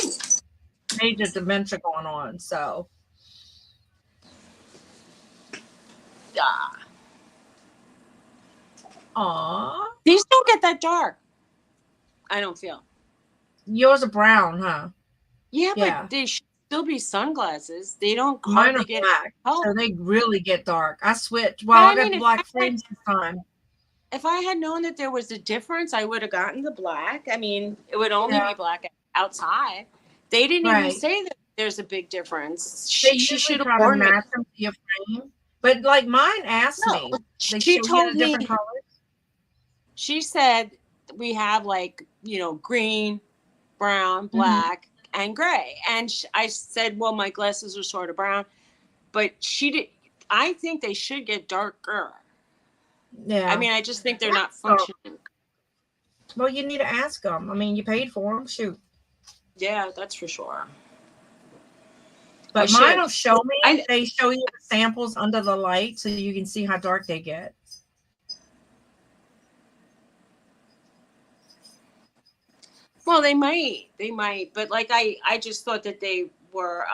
major dementia going on. So. Yeah. Aw. These don't get that dark. I don't feel. Yours are brown, huh? Yeah, but they should still be sunglasses. They don't hardly get black, color. so they really get dark. I switched. Well, I got black frames this time. If I had known that there was a difference, I would have gotten the black. I mean, it would only be black outside. They didn't even say that there's a big difference. She should have worn match them to your frame. But like mine asked me, she told me different colors. She said we have like green, brown, black, and gray. And I said, well, my glasses are sort of brown, but she did. I think they should get darker. Yeah. I mean, I just think they're not functioning. Well, you need to ask them. I mean, you paid for them. Shoot. Yeah, that's for sure. But mine will show me. They show you the samples under the light so you can see how dark they get. Well, they might, but like I just thought that they were.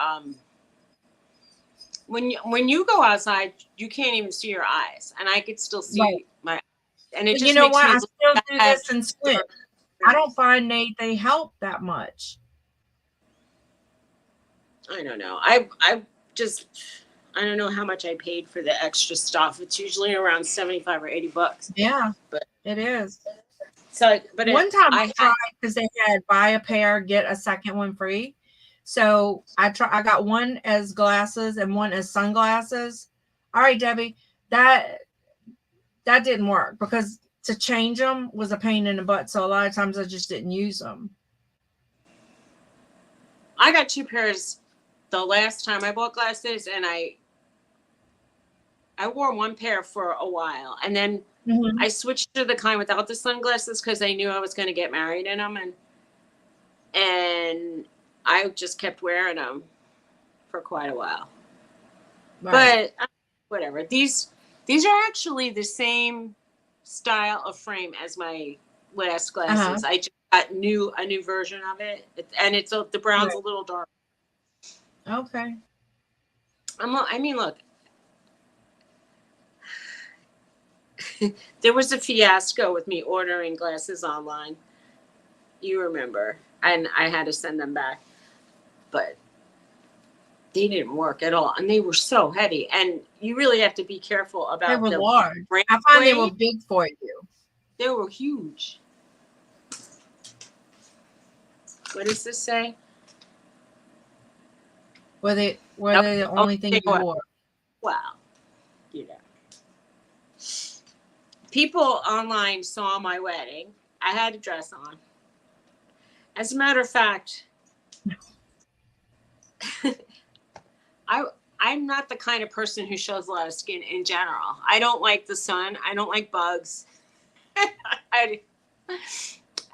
When you go outside, you can't even see your eyes, and I could still see my. And it just makes me I still do this and squint. I don't find they help that much. I don't know. I don't know how much I paid for the extra stuff. It's usually around $75 or $80. Yeah, but it is. So, but one time I tried because they had buy a pair, get a second one free. So I got one as glasses and one as sunglasses. All right, Debbie, that didn't work because to change them was a pain in the butt. So a lot of times I just didn't use them. I got 2 pairs the last time I bought glasses, and I wore 1 pair for a while, and then I switched to the kind without the sunglasses because I knew I was going to get married in them, and I just kept wearing them for quite a while. Right. But whatever. These are actually the same style of frame as my last glasses. I just got a new version of it, and it's the brown's a little dark. Okay. I mean, look. There was a fiasco with me ordering glasses online. You remember. And I had to send them back. But they didn't work at all. And they were so heavy. And you really have to be careful about them. They were large. I find they were big for you. They were huge. What does this say? Were they the only thing you wore? Well, people online saw my wedding. I had a dress on. As a matter of fact, I'm not the kind of person who shows a lot of skin in general. I don't like the sun. I don't like bugs.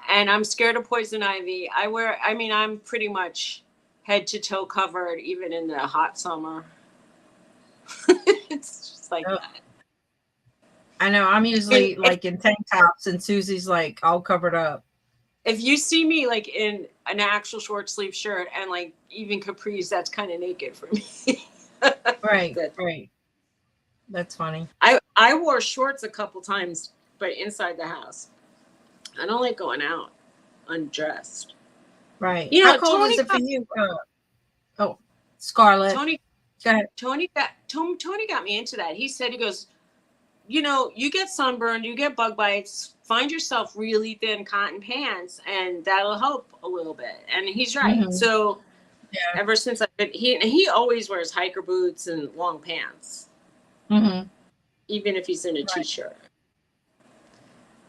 And I'm scared of poison ivy. I'm pretty much head to toe covered, even in the hot summer. It's just like that. I know. I'm usually like in tank tops, and Suzy's like all covered up. If you see me like in an actual short sleeve shirt and like even capris, that's kind of naked for me. Right. That's funny. I wore shorts a couple times, but inside the house. I don't like going out undressed. Right. How cold is it for you? Scarlett. Tony got me into that. He said, he goes, you get sunburned, you get bug bites, find yourself really thin cotton pants, and that'll help a little bit. And he's right. Mm-hmm. So yeah. Ever since I've been, he always wears hiker boots and long pants, Mm-hmm. even if he's in a t-shirt.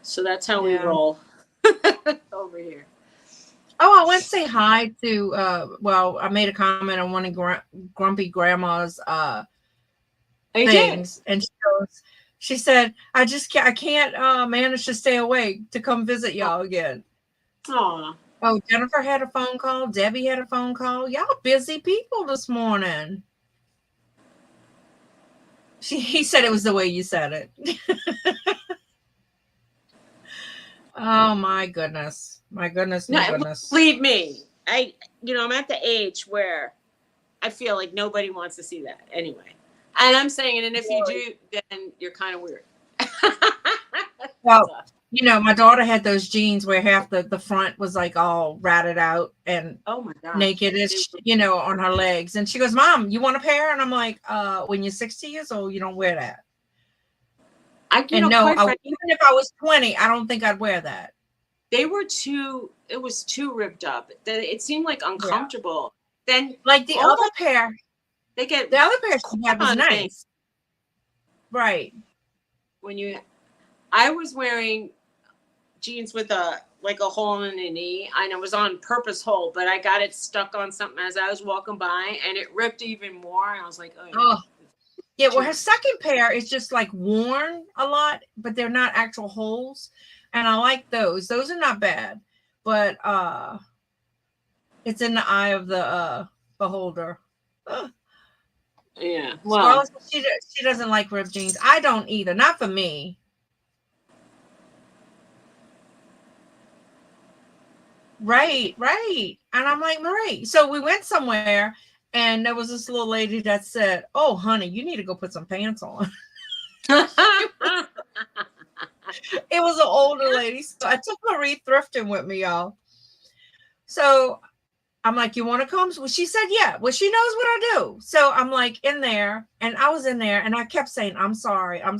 So that's how we Yeah. roll over here. Oh, I went to say hi to, I made a comment on one of Grumpy Grandma's things. And she said, I can't manage to stay awake to come visit y'all again. Aw. Oh, Jennifer had a phone call. Debbie had a phone call. Y'all busy people this morning. He said it was the way you said it. Oh my goodness. My goodness. Believe me, I'm at the age where I feel like nobody wants to see that anyway. And I'm saying it, and if you do, then you're kind of weird. Well, my daughter had those jeans where half the front was like all ratted out and oh my God, naked-ish, on her legs. And she goes, Mom, you want a pair? And I'm like, when you're 60 years old, you don't wear that. Even if I was 20, I don't think I'd wear that. It was too ripped up. It seemed like uncomfortable. Yeah. Then like the other pair, the other pair she had was nice. Things. Right. I was wearing jeans with a hole in the knee, and it was on purpose hole, but I got it stuck on something as I was walking by, and it ripped even more. And I was like, oh. Yeah, well, her second pair is just like worn a lot, but they're not actual holes. And I like those. Those are not bad. But it's in the eye of the beholder. Yeah. Well, she doesn't like ripped jeans. I don't either. Not for me. Right. And I'm like, Marie. So we went somewhere. And there was this little lady that said, oh, honey, you need to go put some pants on. It was an older lady. So I took Marie thrifting with me, y'all. So I'm like, you want to come? Well, she said, yeah. Well, she knows what I do. So I'm like in there, and I was in there, and I kept saying, I'm sorry. And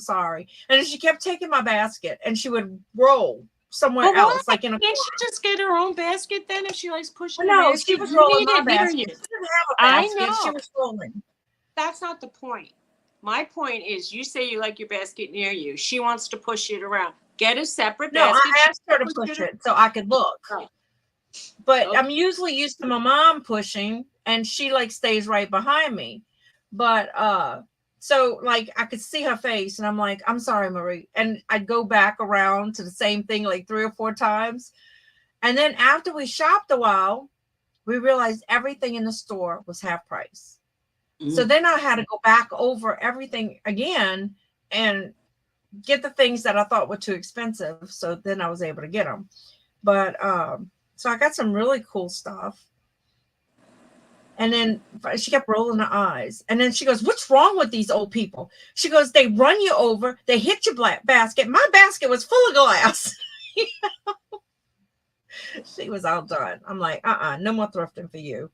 then she kept taking my basket, and she would roll somewhere else, like in a. Can't she just get her own basket then if she likes pushing? No, she was rolling my basket. She didn't have a basket. I know. She was rolling. That's not the point. My point is, you say you like your basket near you. She wants to push it around. Get a separate basket. No, I asked her to push it so I could look. Oh. But I'm usually used to my mom pushing, and she stays right behind me. But so I could see her face, and I'm like, I'm sorry, Marie. And I'd go back around to the same thing 3 or 4 times. And then after we shopped a while, we realized everything in the store was half price. Mm-hmm. So then I had to go back over everything again and get the things that I thought were too expensive. So then I was able to get them. But so I got some really cool stuff. And then she kept rolling her eyes. And then she goes, what's wrong with these old people? She goes, they run you over. They hit your basket. My basket was full of glass. She was outdone. I'm like, no more thrifting for you.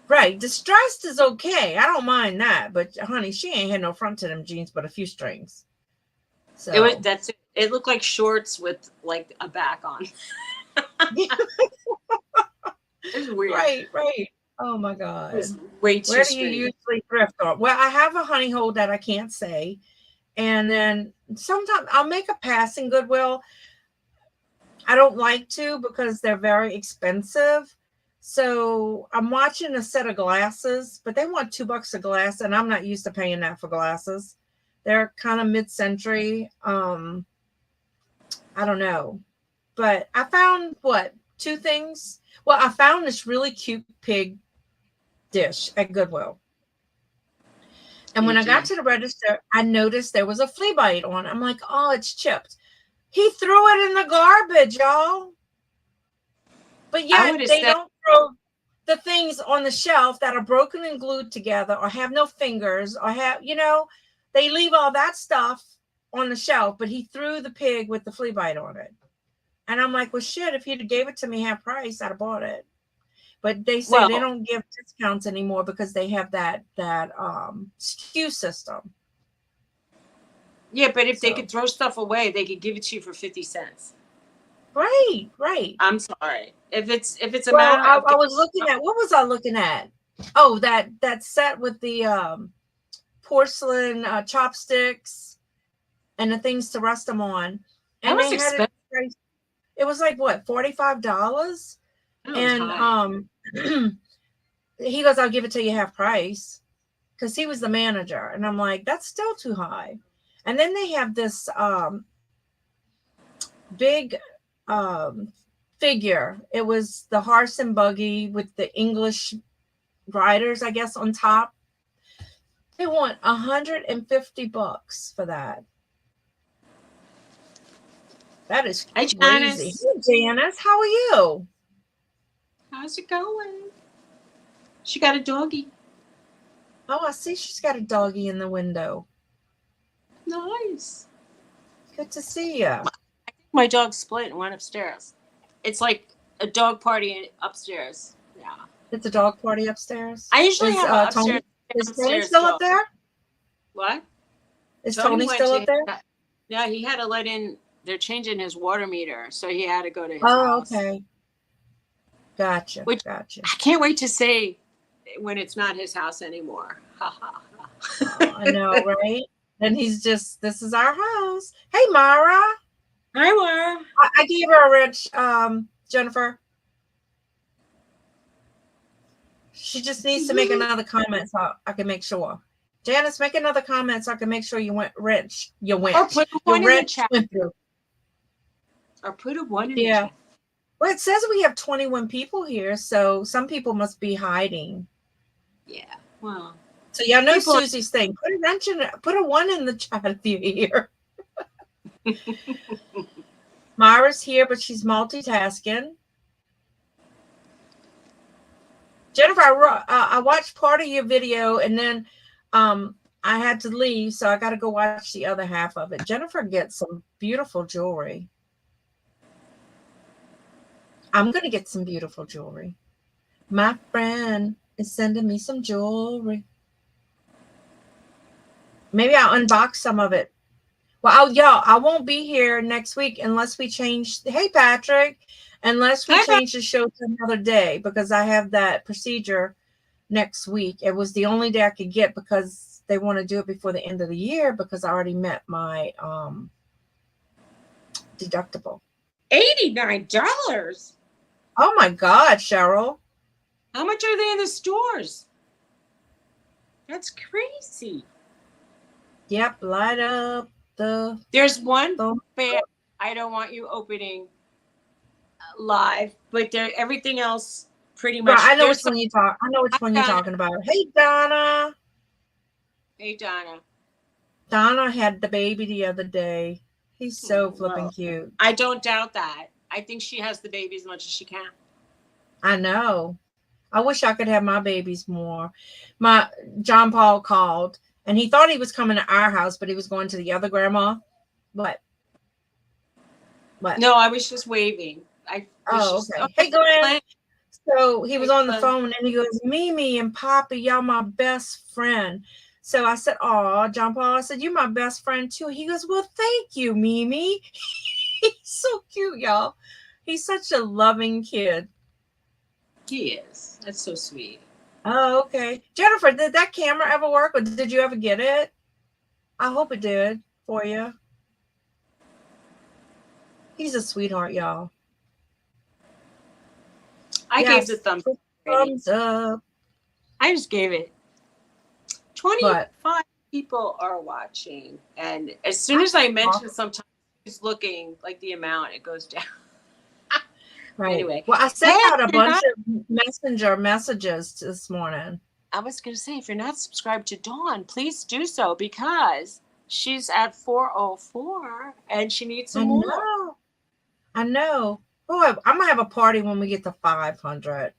Right. Distressed is okay. I don't mind that. But, honey, she ain't had no front to them jeans but a few strings. So it looked like shorts with a back on. It's weird. Right. Oh my God. Way too Where do you usually thrift on? Well, I have a honey hole that I can't say. And then sometimes I'll make a pass in Goodwill. I don't like to because they're very expensive. So I'm watching a set of glasses, but they want $2 a glass, and I'm not used to paying that for glasses. They're kind of mid-century. I don't know. But I found 2 things. Well, I found this really cute pig dish at Goodwill. And when I got to the register, I noticed there was a flea bite on it. I'm like, oh, it's chipped. He threw it in the garbage, y'all. But yet they don't throw the things on the shelf that are broken and glued together or have no fingers or have, they leave all that stuff on the shelf, but he threw the pig with the flea bite on it. And I'm like, well, shit, if he'd have gave it to me half price, I'd have bought it. But they say they don't give discounts anymore because they have that SKU system. Yeah, but if they could throw stuff away, they could give it to you for 50 cents. Right. I'm sorry. If it's a Well, matter of I was looking at, what was I looking at? Oh, that set with the porcelain chopsticks and the things to rest them on. And was they had expensive. it was like what, $45? And he goes, I'll give it to you half price, because he was the manager. And I'm like, that's still too high. And then they have this big figure. It was the horse and buggy with the English riders, I guess, on top. They want $150 for that. That is crazy. Janice. Hey, Janice, how are you? How's it going? She got a doggy. Oh, I see she's got a doggy in the window. Nice. Good to see you. I think my dog split and went upstairs. It's like a dog party upstairs. Yeah. It's a dog party upstairs? I usually have an upstairs. Is Tony still up there? What? Is Tony still up there? Yeah, he had to let in. They're changing his water meter, so he had to go to his house. Oh, okay. Gotcha. I can't wait to say when it's not his house anymore. I know, right? And he's just, this is our house. Hey, Mara. Hi, Mara. I gave her a wrench, Jennifer. She just needs to make another comment so I can make sure. Janice, make another comment so I can make sure you went wrench. You went. Or put one in the chat. Through. Or put a one in the chat. Well, it says we have 21 people here, so some people must be hiding. Yeah. Well. So y'all know Suzy's thing. Put a wrench in it. Put a one in the chat if you're here. Mara's here, but she's multitasking. Jennifer, I watched part of your video, and then I had to leave, so I got to go watch the other half of it. Jennifer gets some beautiful jewelry. I'm going to get some beautiful jewelry. My friend is sending me some jewelry. Maybe I'll unbox some of it. Well, y'all, I won't be here next week unless we change. Hey, Patrick. Unless we change the show to another day, because I have that procedure next week. It was the only day I could get because they want to do it before the end of the year, because I already met my deductible. $89. Oh my God, Cheryl. How much are they in the stores? That's crazy. Yep, light up the. There's one band I don't want you opening live, but everything else pretty much. Right, I know which one you talk. I know which one you're talking about. Hey, Donna. Hey, Donna. Donna had the baby the other day. He's so flipping cute. I don't doubt that. I think she has the baby as much as she can. I know. I wish I could have my babies more. My John Paul called, and he thought he was coming to our house, but he was going to the other grandma. What? No, I was just waving. Okay. Hey, Glenn. So he was on the phone, and he goes, Mimi and Papa, y'all my best friend. So I said, oh, John Paul, I said, you're my best friend too. He goes, well, thank you, Mimi. He's so cute, y'all. He's such a loving kid. He is. That's so sweet. Oh, okay. Jennifer, did that camera ever work, or did you ever get it? I hope it did for you. He's a sweetheart, y'all. I gave the thumbs up. I just gave it. 25 people are watching, and as soon as I mention sometimes who's looking, like the amount, it goes down. Right. Anyway, well, I sent out a bunch of messenger messages this morning. I was going to say, if you're not subscribed to Dawn, please do so, because she's at 404 and she needs some more. I know. Oh, I'm gonna have a party when we get to 500,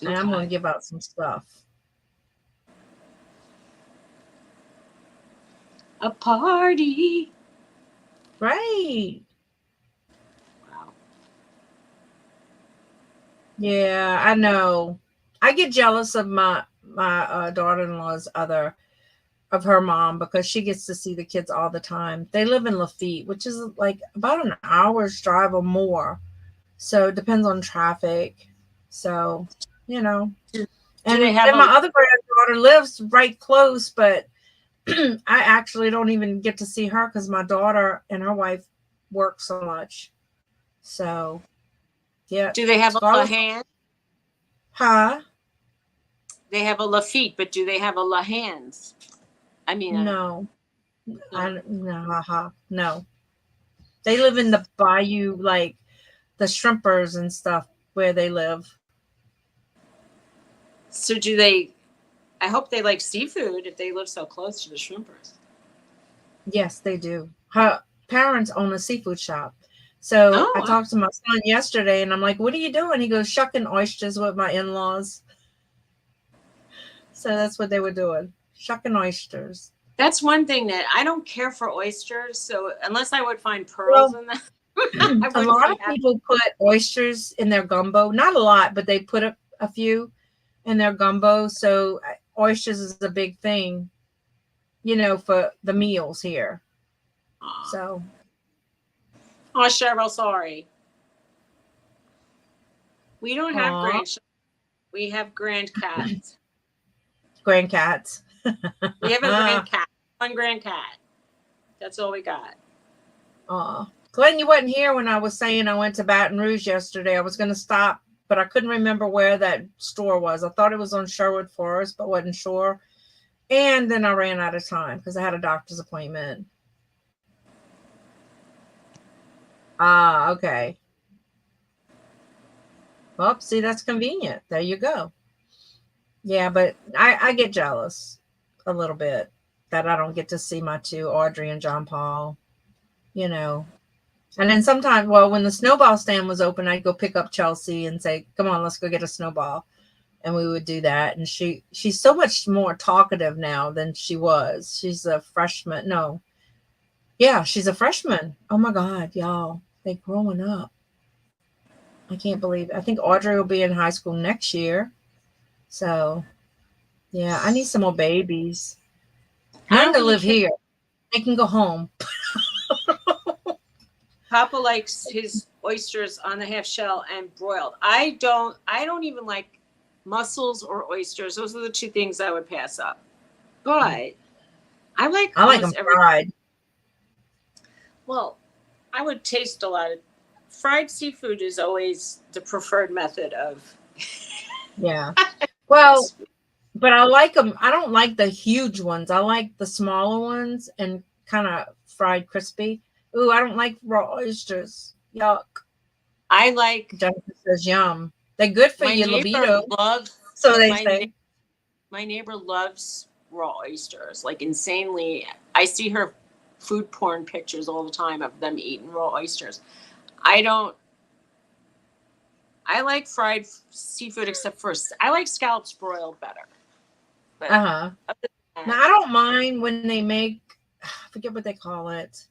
and I'm gonna give out some stuff. A party, right? Wow. Yeah, I know. I get jealous of my daughter-in-law's other of her mom because she gets to see the kids all the time. They live in Lafitte, which is like about an hour's drive or more. So it depends on traffic. So, you know. Do they And have then a my other granddaughter lives right close, but I actually don't even get to see her because my daughter and her wife work so much. So, yeah. do they have a Scarlett, Lahan? huh? They have a Lafitte, but do they have a Lahans? I mean, No. no. No, haha. No. They live in the bayou, like the shrimpers and stuff where they live. So do they? I hope they like seafood if they live so close to the shrimpers. Yes, they do. Her parents own a seafood shop. So I Oh, talked to my son yesterday and I'm like, what are you doing? He goes, shucking oysters with my in laws. So that's what they were doing, shucking oysters. that's one thing that I don't care for oysters. So unless I would find pearls Well, in them, I a wouldn't lot be of happy. people put oysters in their gumbo. Not a lot, but they put a few in their gumbo. So oysters is a big thing, for the meals here. So, Oh, Cheryl, sorry. We don't have aw, grandchildren. We have grand cats. grandcats. We have a grand cat. One grand cat. That's all we got. Glenn, you wasn't here when I was saying I went to Baton Rouge yesterday. I was going to stop, but I couldn't remember where that store was. I thought it was on Sherwood Forest, but wasn't sure. And then I ran out of time because I had a doctor's appointment. Ah, okay. Well, see, that's convenient. There you go. Yeah, but I get jealous a little bit that I don't get to see my two, Audrey and John Paul, you know. And then sometimes, well, when the snowball stand was open, I'd go pick up Chelsea and say, come on, let's go get a snowball. And we would do that. And she's so much more talkative now than she was. She's a freshman. No. Yeah, she's a freshman. Oh my God, y'all. They growing up. I can't believe it. I think Audrey will be in high school next year. So yeah, I need some more babies. I None don't to really live care. here. They can go home. Papa likes his oysters on the half shell and broiled. I don't even like mussels or oysters. Those are the two things I would pass up. But I like I like them almost every. fried. Well, I would taste a lot of fried seafood is always the preferred method of. Yeah. Well, but I like them. I don't like the huge ones. I like the smaller ones and kind of fried crispy. Ooh, I don't like raw oysters. Yuck. I like Jennifer says yum. They're good for my your neighbor libido, loves so they my say. my neighbor loves raw oysters like insanely. I see her food porn pictures all the time of them eating raw oysters. I don't. I like fried seafood except for I like scallops broiled better. But Uh-huh. Now I don't mind when they make, I forget what they call it.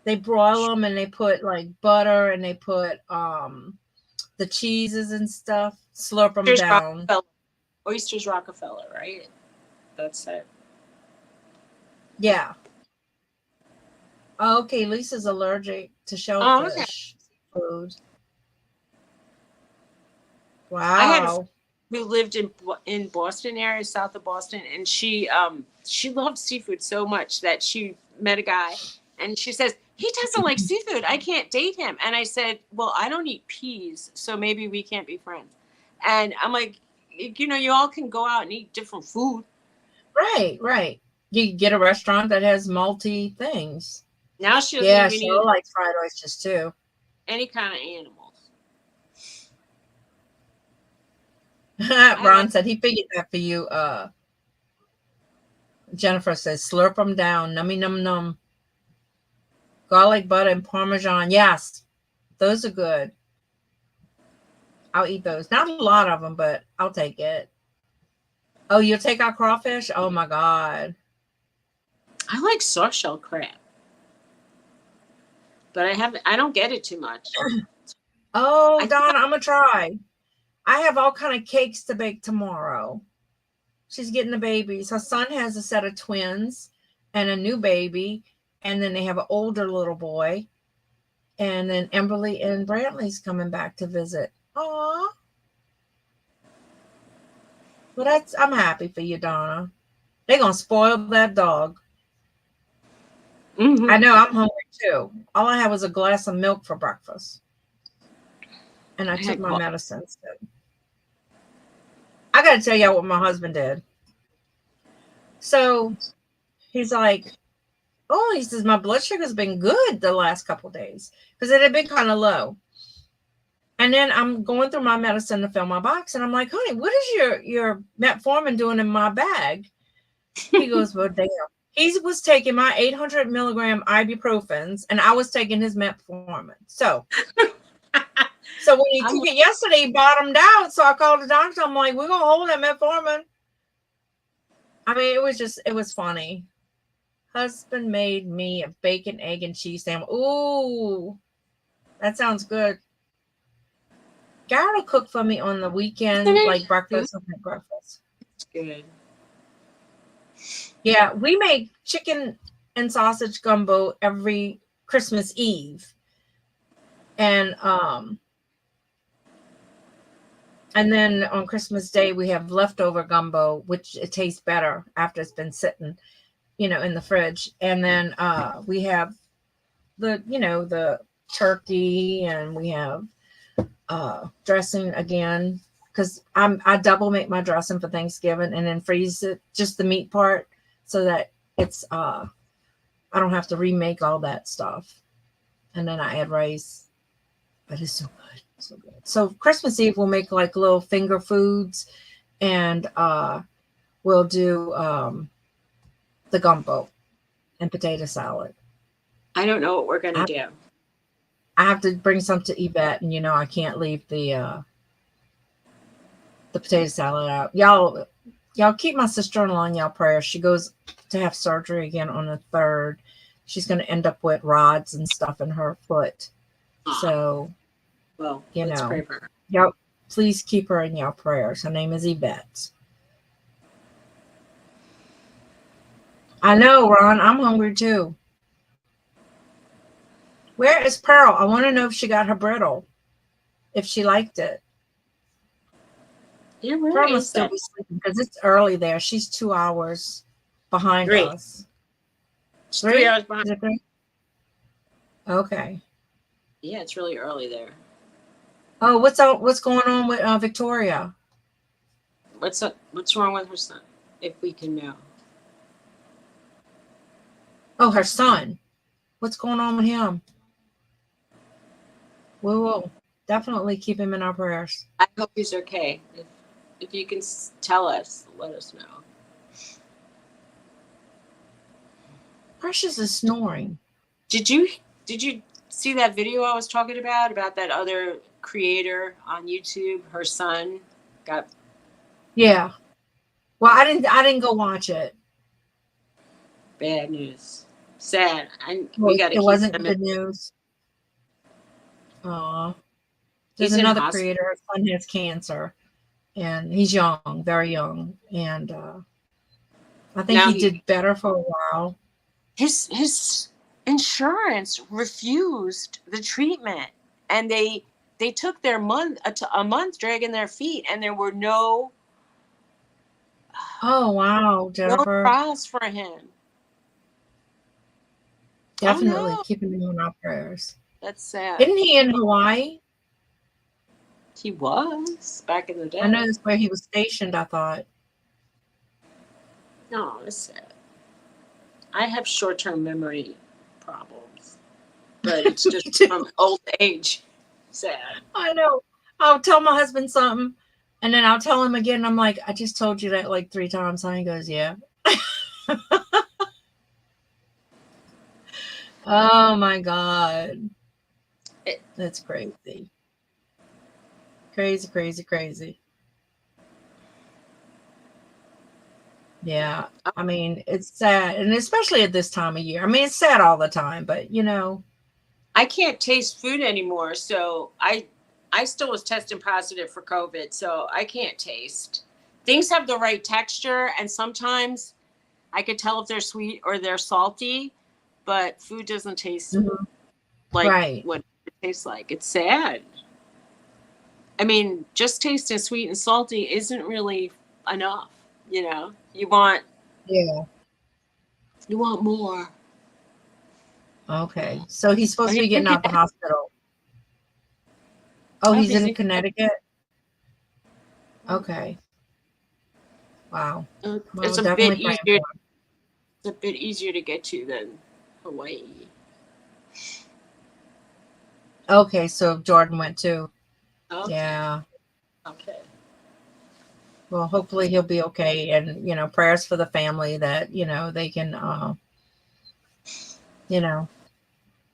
They broil them and they put like butter and they put the cheeses and stuff, slurp them oysters down. Rockefeller, oysters Rockefeller, right? That's it. Yeah. Oh, okay, Lisa's allergic to Oh, okay. shellfish food. I had a friend Wow. who lived in Boston area, south of Boston, and she loved seafood so much that she met a guy, and she says he doesn't like seafood. I can't date him. And I said, well, I don't eat peas, so maybe we can't be friends. And I'm like, you all can go out and eat different food. Right, right. You can get a restaurant that has multi things. Now she doesn't Yeah, even eat Cheryl likes fried oysters too. any kind of animals. I Ron like. said he figured that for you. Jennifer says slurp them down, nummy num num. Garlic butter and parmesan. Yes, those are good. I'll eat those. Not a lot of them, but I'll take it. Oh, you'll take our crawfish? Oh my God. I like soft shell crab, but I don't get it too much. Oh, Donna, I'm gonna try. I have all kind of cakes to bake tomorrow. She's getting the babies. Her son has a set of twins and a new baby, and then they have an older little boy, and then Emberly and Brantley's coming back to visit. Aw. Well, I'm happy for you, Donna. They're gonna spoil that dog. Mm-hmm. I know, I'm hungry too. All I had was a glass of milk for breakfast. And I took my medicine. So. I got to tell y'all what my husband did. So he's like, oh, he says, my blood sugar's been good the last couple of days because it had been kind of low. And then I'm going through my medicine to fill my box. And I'm like, honey, what is your metformin doing in my bag? He goes, well, damn. He was taking my 800 milligram ibuprofens and I was taking his metformin. So when he took it yesterday, he bottomed out. So I called the doctor. I'm like, we're going to hold that metformin. I mean, it was funny. Husband made me a bacon, egg, and cheese sandwich. Ooh, that sounds good. Garrett will cook for me on the weekend, like breakfast and breakfast. It's good. Yeah, we make chicken and sausage gumbo every Christmas Eve. And then on Christmas Day we have leftover gumbo, which it tastes better after it's been sitting, in the fridge. And then we have the turkey, and we have dressing again, because I double make my dressing for Thanksgiving and then freeze it, just the meat part, so that it's I don't have to remake all that stuff. And then I add rice. But it's so good. So good. So Christmas Eve we'll make like little finger foods, and we'll do the gumbo and potato salad. I don't know what we're gonna do. I have to bring some to Yvette, and I can't leave the potato salad out. Y'all keep my sister-in-law in y'all prayers. She goes to have surgery again on the 3rd. She's going to end up with rods and stuff in her foot. So, well, let's pray for her. Y'all, please keep her in y'all prayers. Her name is Yvette. I know, Ron. I'm hungry too. Where is Pearl? I want to know if she got her brittle. If she liked it. Yeah, where Pearl must still be sleeping because it's early there. She's 2 hours behind us. 3 hours behind. Is it 3? Okay. Yeah, it's really early there. Oh, what's going on with Victoria? What's wrong with her son? If we can know. Oh, her son. What's going on with him? We will definitely keep him in our prayers. I hope he's okay. If you can tell us, let us know. Precious is snoring. Did you see that video I was talking about that other creator on YouTube? Her son got. Yeah. Well, I didn't go watch it. Bad news. Sad. We got. It wasn't good news. There's another creator. Her son has cancer, and he's young, very young, and I think he did better for a while. His insurance refused the treatment, and they took their a month dragging their feet, and there were no. Oh wow, Jennifer! No trials for him. Definitely keeping him in our prayers. That's sad. Isn't he in Hawaii? He was back in the day. I know that's where he was stationed, I thought. No, it's sad. I have short-term memory problems, but it's just from old age. Sad. I know. I'll tell my husband something, and then I'll tell him again. I'm like, I just told you that like 3 times. And he goes, yeah. Oh my God. That's crazy. Crazy. Yeah. I mean, it's sad. And especially at this time of year. I mean, it's sad all the time, but I can't taste food anymore. So I I still was testing positive for COVID, so I can't taste. Things have the right texture, and sometimes I could tell if they're sweet or they're salty, but food doesn't taste like what it tastes like. It's sad. I mean, just tasting sweet and salty isn't really enough, you know? You want more. Okay. So he's supposed to be getting out the hospital. Oh, he's in Connecticut? Okay. Wow. It's a bit easier. It's a bit easier to get to than Hawaii. Okay, so Jordan went too. Okay. Yeah. Okay. Well, hopefully he'll be okay, and you know, prayers for the family that you know they can, you know,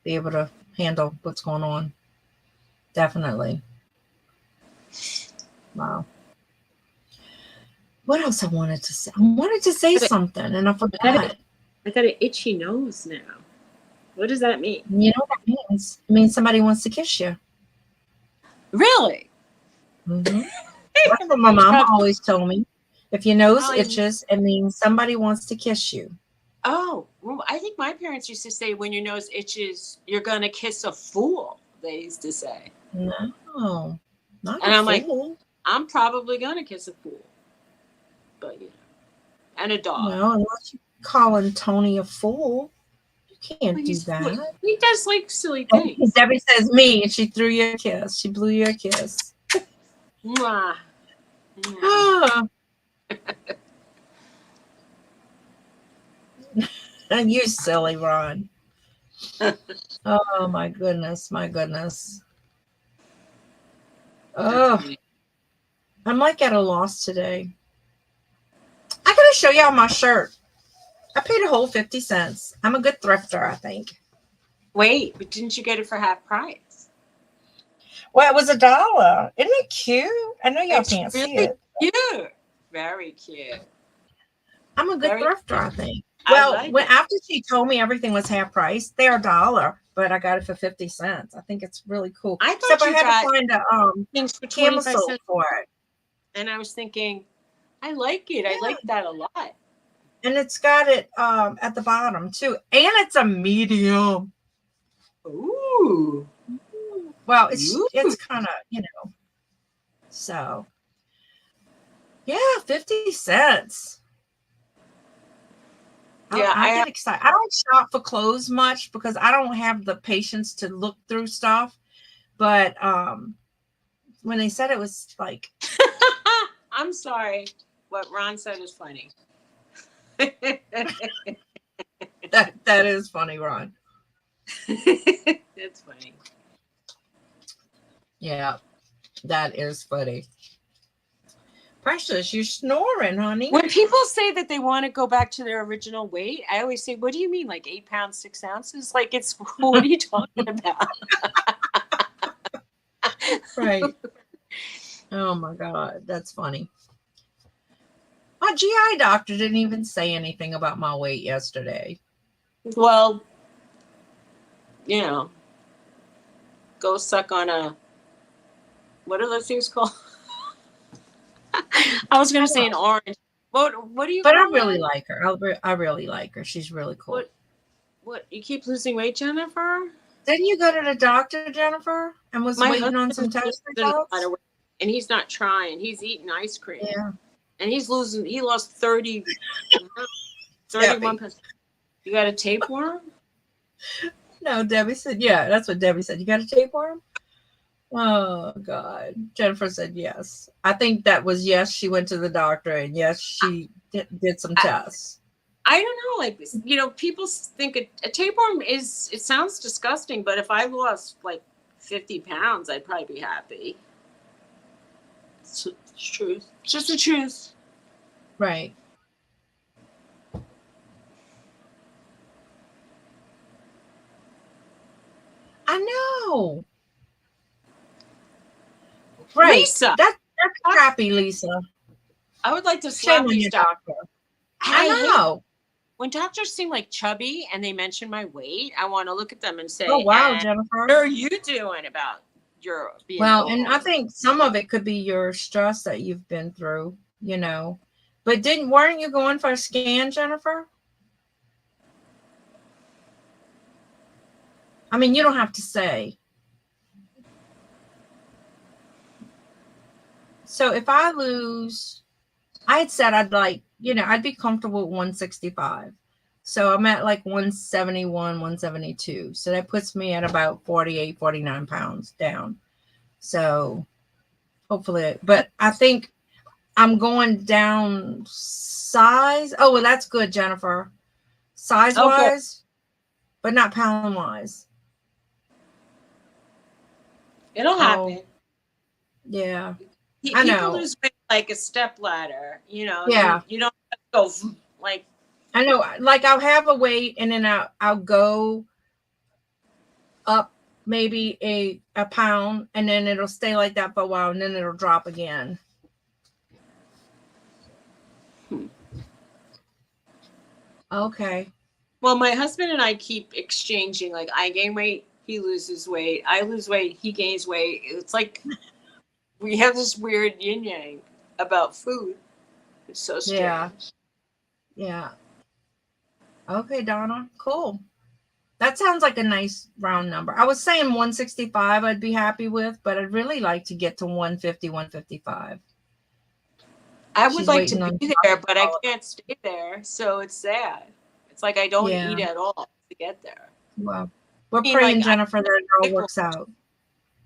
be able to handle what's going on. Definitely. Wow. What else I wanted to say? I wanted to say something, and I forgot. I got an itchy nose now. What does that mean? You know what that means? It means somebody wants to kiss you. Really? Mm-hmm. That's what my mom always told me. If your nose itches, it means somebody wants to kiss you. Oh, well, I think my parents used to say when your nose itches, you're going to kiss a fool, they used to say. No, not and a I'm fool. like, I'm probably going to kiss a fool. But, you know, and a dog. Well, unless you're calling Tony a fool. You can't do that. He does like silly things. Debbie says me, and she threw you a kiss. She blew you a kiss. Mwah. And you silly, Ron. Oh my goodness, my goodness. Oh, I'm like at a loss today. I gotta show y'all my shirt. I paid a whole 50 cents. I'm a good thrifter, I think. Wait, but didn't you get it for half price? Well, it was $1. Isn't it cute? I know y'all can't see it. Cute. Very cute. I'm a good thrifter, I think. Well, after she told me everything was half price, they're $1, but I got it for 50 cents. I think it's really cool. I thought you had to find a things for camisole for it. And I was thinking, I like it. Yeah. I like that a lot. And it's got it at the bottom too, and it's a medium. Ooh. Well, it's kind of, you know. So, yeah, 50 cents. Yeah, I get excited. I don't shop for clothes much because I don't have the patience to look through stuff. But when they said it was like, I'm sorry. What Ron said is funny. that is funny, Ron. It's funny. Yeah, that is funny. Precious, you're snoring, honey. When people say that they want to go back to their original weight, I always say, what do you mean, like 8 pounds, 6 ounces? Like, it's, what are you talking about? Right. Oh, my God. That's funny. My GI doctor didn't even say anything about my weight yesterday. Well, you know, go suck on a, what are those things called? I was going to say an orange. What do you? But I really like her. I really like her. She's really cool. What? You keep losing weight, Jennifer? Didn't you go to the doctor, Jennifer, and was waiting on some test results? And he's not trying. He's eating ice cream. Yeah. And he's losing. He lost 31 pounds. You got a tapeworm? No, Debbie said, yeah, that's what Debbie said. You got a tapeworm? Oh, God. Jennifer said yes. I think that was yes, she went to the doctor, and yes, she did some tests. I don't know. Like, you know, people think a tapeworm it sounds disgusting, but if I lost like 50 pounds, I'd probably be happy. It's the truth. It's just the truth. Right. I know. Right. Lisa. That's crappy, Lisa. I would like to slap these doctor. I know. When doctors seem like chubby and they mention my weight, I want to look at them and say, oh, wow, Jennifer. What are you doing about you're being Well, old. and I think some of it could be your stress that you've been through, you know. But weren't you going for a scan, Jennifer? I mean, you don't have to say. So if I lose, I had said I'd like, I'd be comfortable at 165. So I'm at like 171, 172. So that puts me at about 48, 49 pounds down. So hopefully, but I think I'm going down size. Oh, well, that's good, Jennifer. Size wise, but not pound wise. It'll happen. Yeah. People lose weight like a step ladder, Yeah. You don't go like. I know, like I'll have a weight and then I'll go up maybe a pound and then it'll stay like that for a while and then it'll drop again. Okay. Well, my husband and I keep exchanging, like I gain weight, he loses weight, I lose weight, he gains weight. It's like we have this weird yin yang about food. It's so strange. Yeah. Okay, Donna. Cool. That sounds like a nice round number. I was saying 165 I'd be happy with, but I'd really like to get to 150, 155. I would like to be there, but I can't stay there, so it's sad. It's like I don't eat at all to get there. Well, we're praying, Jennifer, that it all works out.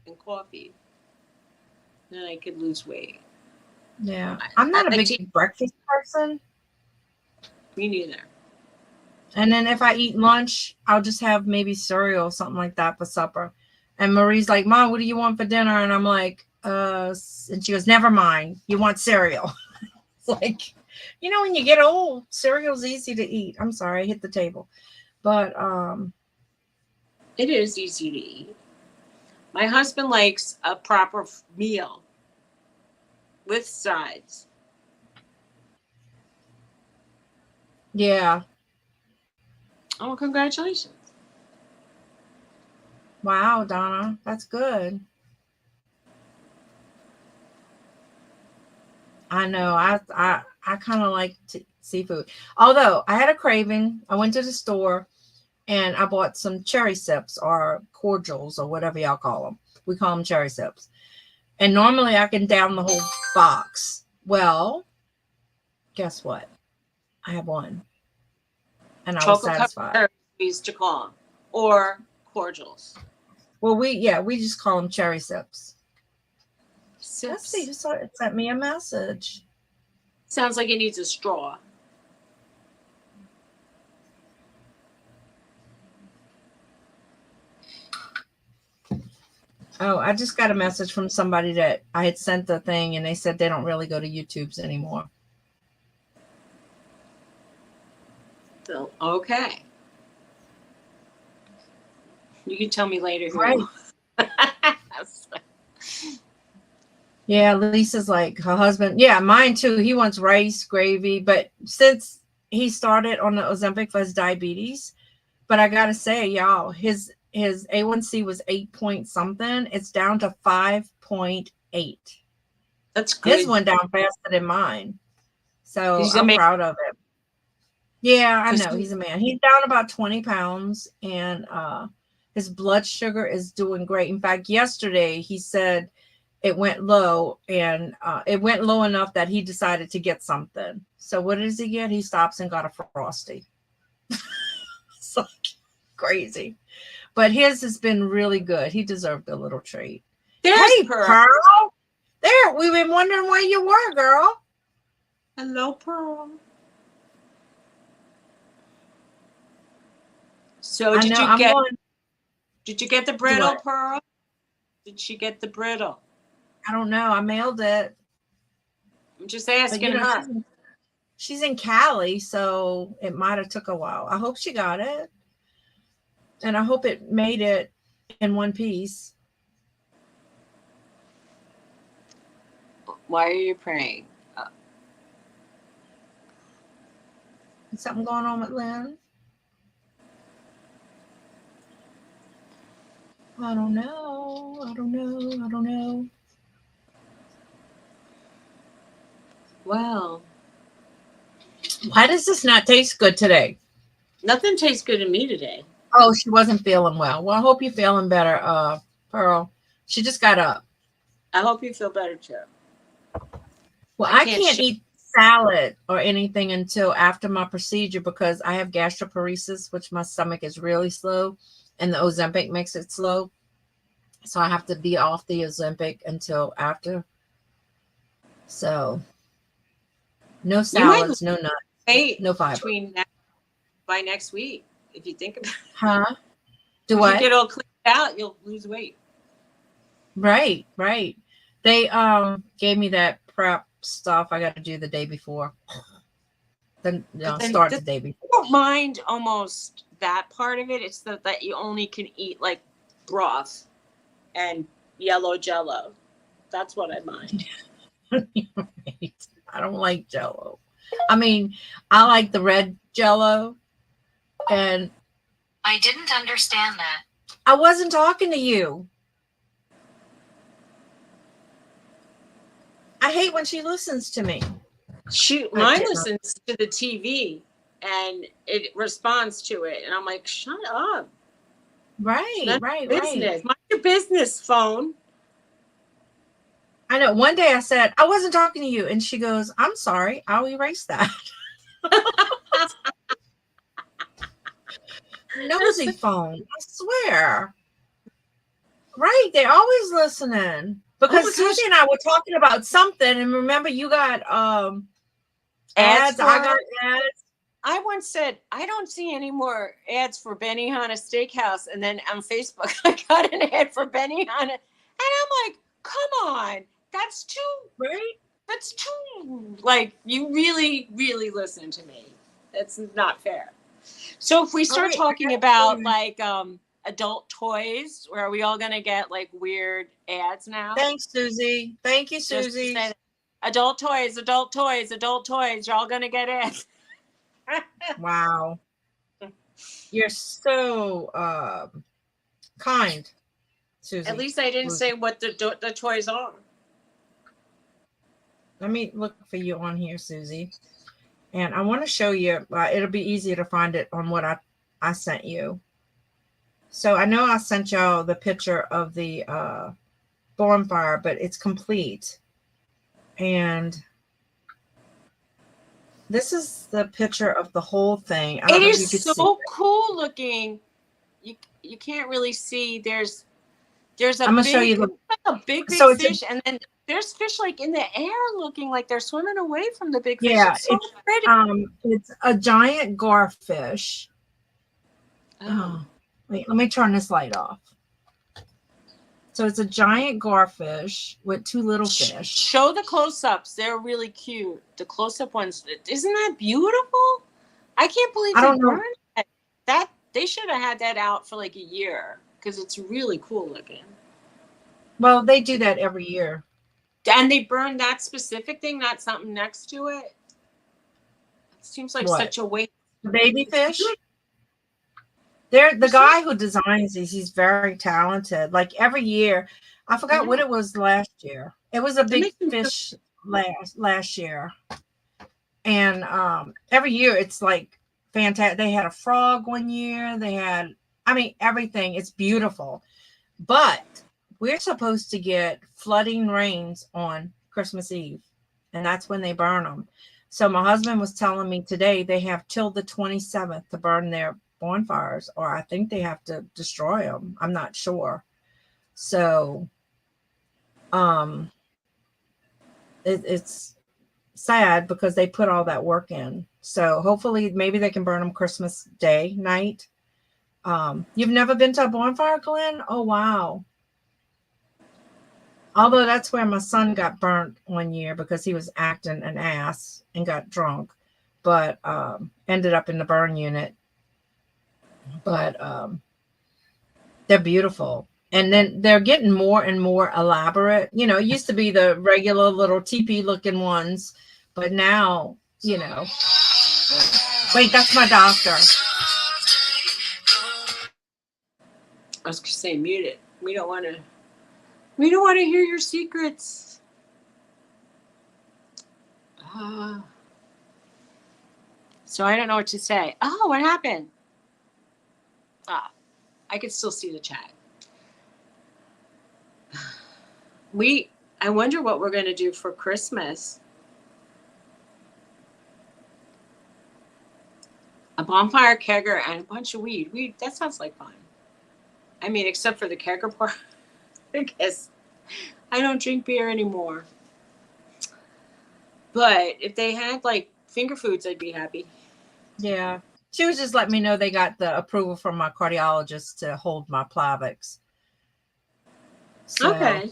And coffee. Then I could lose weight. Yeah. I'm not a big breakfast person. Me neither. And then if I eat lunch, I'll just have maybe cereal or something like that for supper. And Marie's like, Mom, what do you want for dinner? And I'm like, and she goes, never mind. You want cereal. It's like, when you get old, cereal's easy to eat. I'm sorry, I hit the table. But it is easy to eat. My husband likes a proper meal with sides. Yeah. Oh, congratulations. Wow, Donna, that's good. I know. I kind of like seafood. Although I had a craving. I went to the store and I bought some cherry sips or cordials or whatever y'all call them. We call them cherry sips. And normally I can down the whole box. Well, guess what? I have one. And I was satisfied. We used to call them. Or cordials. Well, we just call them cherry sips. Sips. Let's see, it sent me a message. Sounds like it needs a straw. Oh, I just got a message from somebody that I had sent the thing and they said they don't really go to YouTube's anymore. So, okay. You can tell me later who. Right. Yeah, Lisa's like her husband. Yeah, mine too. He wants rice, gravy. But since he started on the Ozempic for his diabetes, but I got to say, y'all, his A1C was 8 point something. It's down to 5.8. That's good. His went down faster than mine. So I'm proud of it. Yeah, I know. He's a man. He's down about 20 pounds and his blood sugar is doing great. In fact, yesterday he said it went low and it went low enough that he decided to get something. So what does he get? He stops and got a Frosty. It's like crazy. But his has been really good. He deserved a little treat. Hey, Pearl. There, we've been wondering where you were, girl. Hello, Pearl. So did you get the brittle, Pearl? Did she get the brittle? I don't know. I mailed it. I'm just asking her. She's in Cali, so it might have took a while. I hope she got it. And I hope it made it in one piece. Why are you praying? Is something going on with Lynn? I don't know. I don't know. I don't know. Well, why does this not taste good today? Nothing tastes good to me today. Oh, she wasn't feeling well. Well, I hope you're feeling better, Pearl. She just got up. I hope you feel better too. Well, I can't eat salad or anything until after my procedure because I have gastroparesis, which my stomach is really slow, and the Ozempic makes it slow. So I have to be off the Ozempic until after. So no salads, no nuts, no fiber. By next week, if you think about it. Huh? Do what? You get all cleaned out, you'll lose weight. Right, right. They gave me that prep stuff I got to do the day before. Then start the day before. I don't mind almost that part of it. It's that you only can eat like broth and yellow Jello. That's what I mind. I don't like Jello. I mean, I like the red Jello, and I didn't understand that. I wasn't talking to you. I hate when she listens to me. Mine listens to the TV and it responds to it, and I'm like, shut up. Right. Mind your business, phone. I know. One day I said, I wasn't talking to you. And she goes, I'm sorry. I'll erase that. Nosy phone. I swear. Right. They're always listening. Because Suzy and I were talking about something. And remember, you got ads. I got ads. I once said, I don't see any more ads for Benihana Steakhouse. And then on Facebook, I got an ad for Benihana. And I'm like, come on. That's too, right? That's too, like, you really, really listen to me. That's not fair. So if we start talking about, like, adult toys, where are we all going to get, like, weird ads now? Thanks, Suzy. Thank you, Suzy. Adult toys, adult toys, adult toys. You're all going to get ads. Wow. You're so kind, Suzy. At least I didn't say what the toys are. Let me look for you on here, Suzy. And I want to show you. It'll be easier to find it on what I sent you. So I know I sent y'all the picture of the bonfire, but it's complete. And this is the picture of the whole thing. It is so cool looking. You can't really see. There's a I'm gonna show you a big fish, and then there's fish like in the air looking like they're swimming away from the big fish. Yeah, it's so pretty. It's a giant garfish. Oh, wait, let me turn this light off. So it's a giant garfish with two little fish. Show the close-ups. They're really cute. The close-up ones. Isn't that beautiful? I can't believe they burned that. They should have had that out for like a year because it's really cool looking. Well, they do that every year. And they burn that specific thing, not something next to it. It seems like such a waste. Baby fish? The guy who designs these, he's very talented. Like every year, I forgot what it was last year. It was a big fish last year. And every year it's like fantastic. They had a frog one year. They had, everything. It's beautiful. But we're supposed to get flooding rains on Christmas Eve, and that's when they burn them. So my husband was telling me today they have till the 27th to burn their bonfires, or I think they have to destroy them. I'm not sure. So it's sad because they put all that work in. So hopefully maybe they can burn them Christmas Day night. You've never been to a bonfire, Glenn? Oh, wow. Although that's where my son got burnt one year because he was acting an ass and got drunk, but ended up in the burn unit. But they're beautiful. And then they're getting more and more elaborate. You know, it used to be the regular little teepee looking ones, but now, you know. Wait, that's my doctor. I was going to say mute it. We don't want to. We don't want to hear your secrets. So I don't know what to say. Oh, what happened? I can still see the chat. I wonder what we're going to do for Christmas. A bonfire, kegger, and a bunch of weed. Weed, that sounds like fun. I mean, except for the kegger part. I guess I don't drink beer anymore. But if they had like finger foods, I'd be happy. Yeah. She was just letting me know they got the approval from my cardiologist to hold my Plavix. So, okay.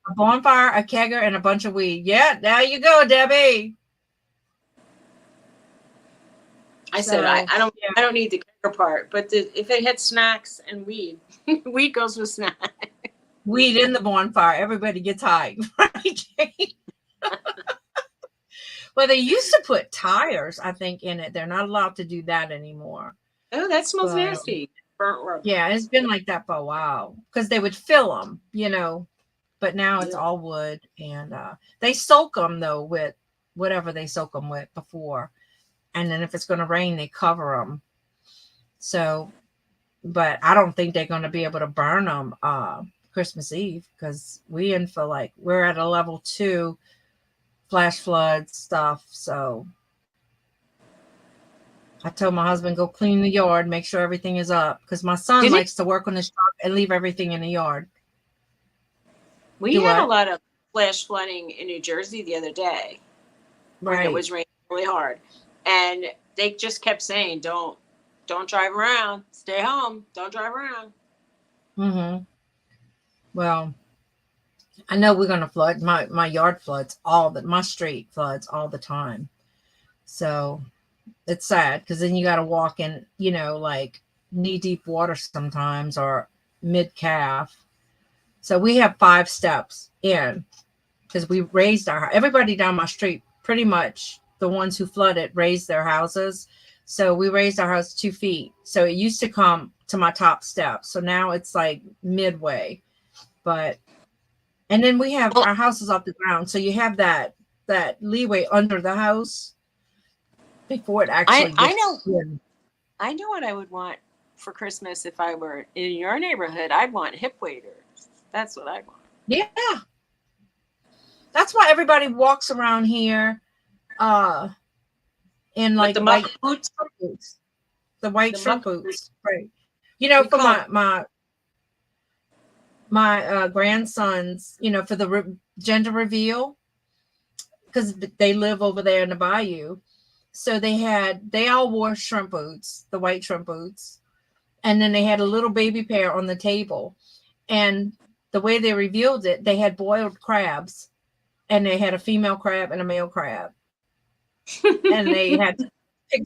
A bonfire, a kegger, and a bunch of weed. Yeah, there you go, Debbie. I said I don't need the kegger part, but if they had snacks and weed, weed goes with snacks. Weed in the bonfire. Everybody gets high, right? Well, they used to put tires, I think, in it. They're not allowed to do that anymore. Oh, that smells nasty. Burnt rubber. Yeah, it's been like that for a while because they would fill them, but now it's all wood, and they soak them though with whatever they soak them with before, and then if it's going to rain, they cover them. So, but I don't think they're going to be able to burn them Christmas Eve because we're at a level 2 flash flood stuff. So I told my husband, go clean the yard, make sure everything is up. Because my son likes to work on his truck and leave everything in the yard. We had a lot of flash flooding in New Jersey the other day. Right. When it was raining really hard. And they just kept saying, don't drive around. Stay home. Don't drive around. Mm-hmm. Well, I know we're going to flood. My yard floods my street floods all the time. So it's sad because then you got to walk in, like knee deep water sometimes or mid calf. So we have 5 steps in because we raised everybody down my street, pretty much the ones who flooded raised their houses. So we raised our house 2 feet. So it used to come to my top step. So now it's like midway, and then we have our houses off the ground. So you have that leeway under the house before it actually I know what I would want for Christmas if I were in your neighborhood. I'd want hip waders. That's what I want. Yeah. That's why everybody walks around here in like the white boots. The white shrimp boots. Right. For my grandsons, for the gender reveal, because they live over there in the bayou. So they all wore shrimp boots, the white shrimp boots. And then they had a little baby pair on the table. And the way they revealed it, they had boiled crabs. And they had a female crab and a male crab. And they had to pick,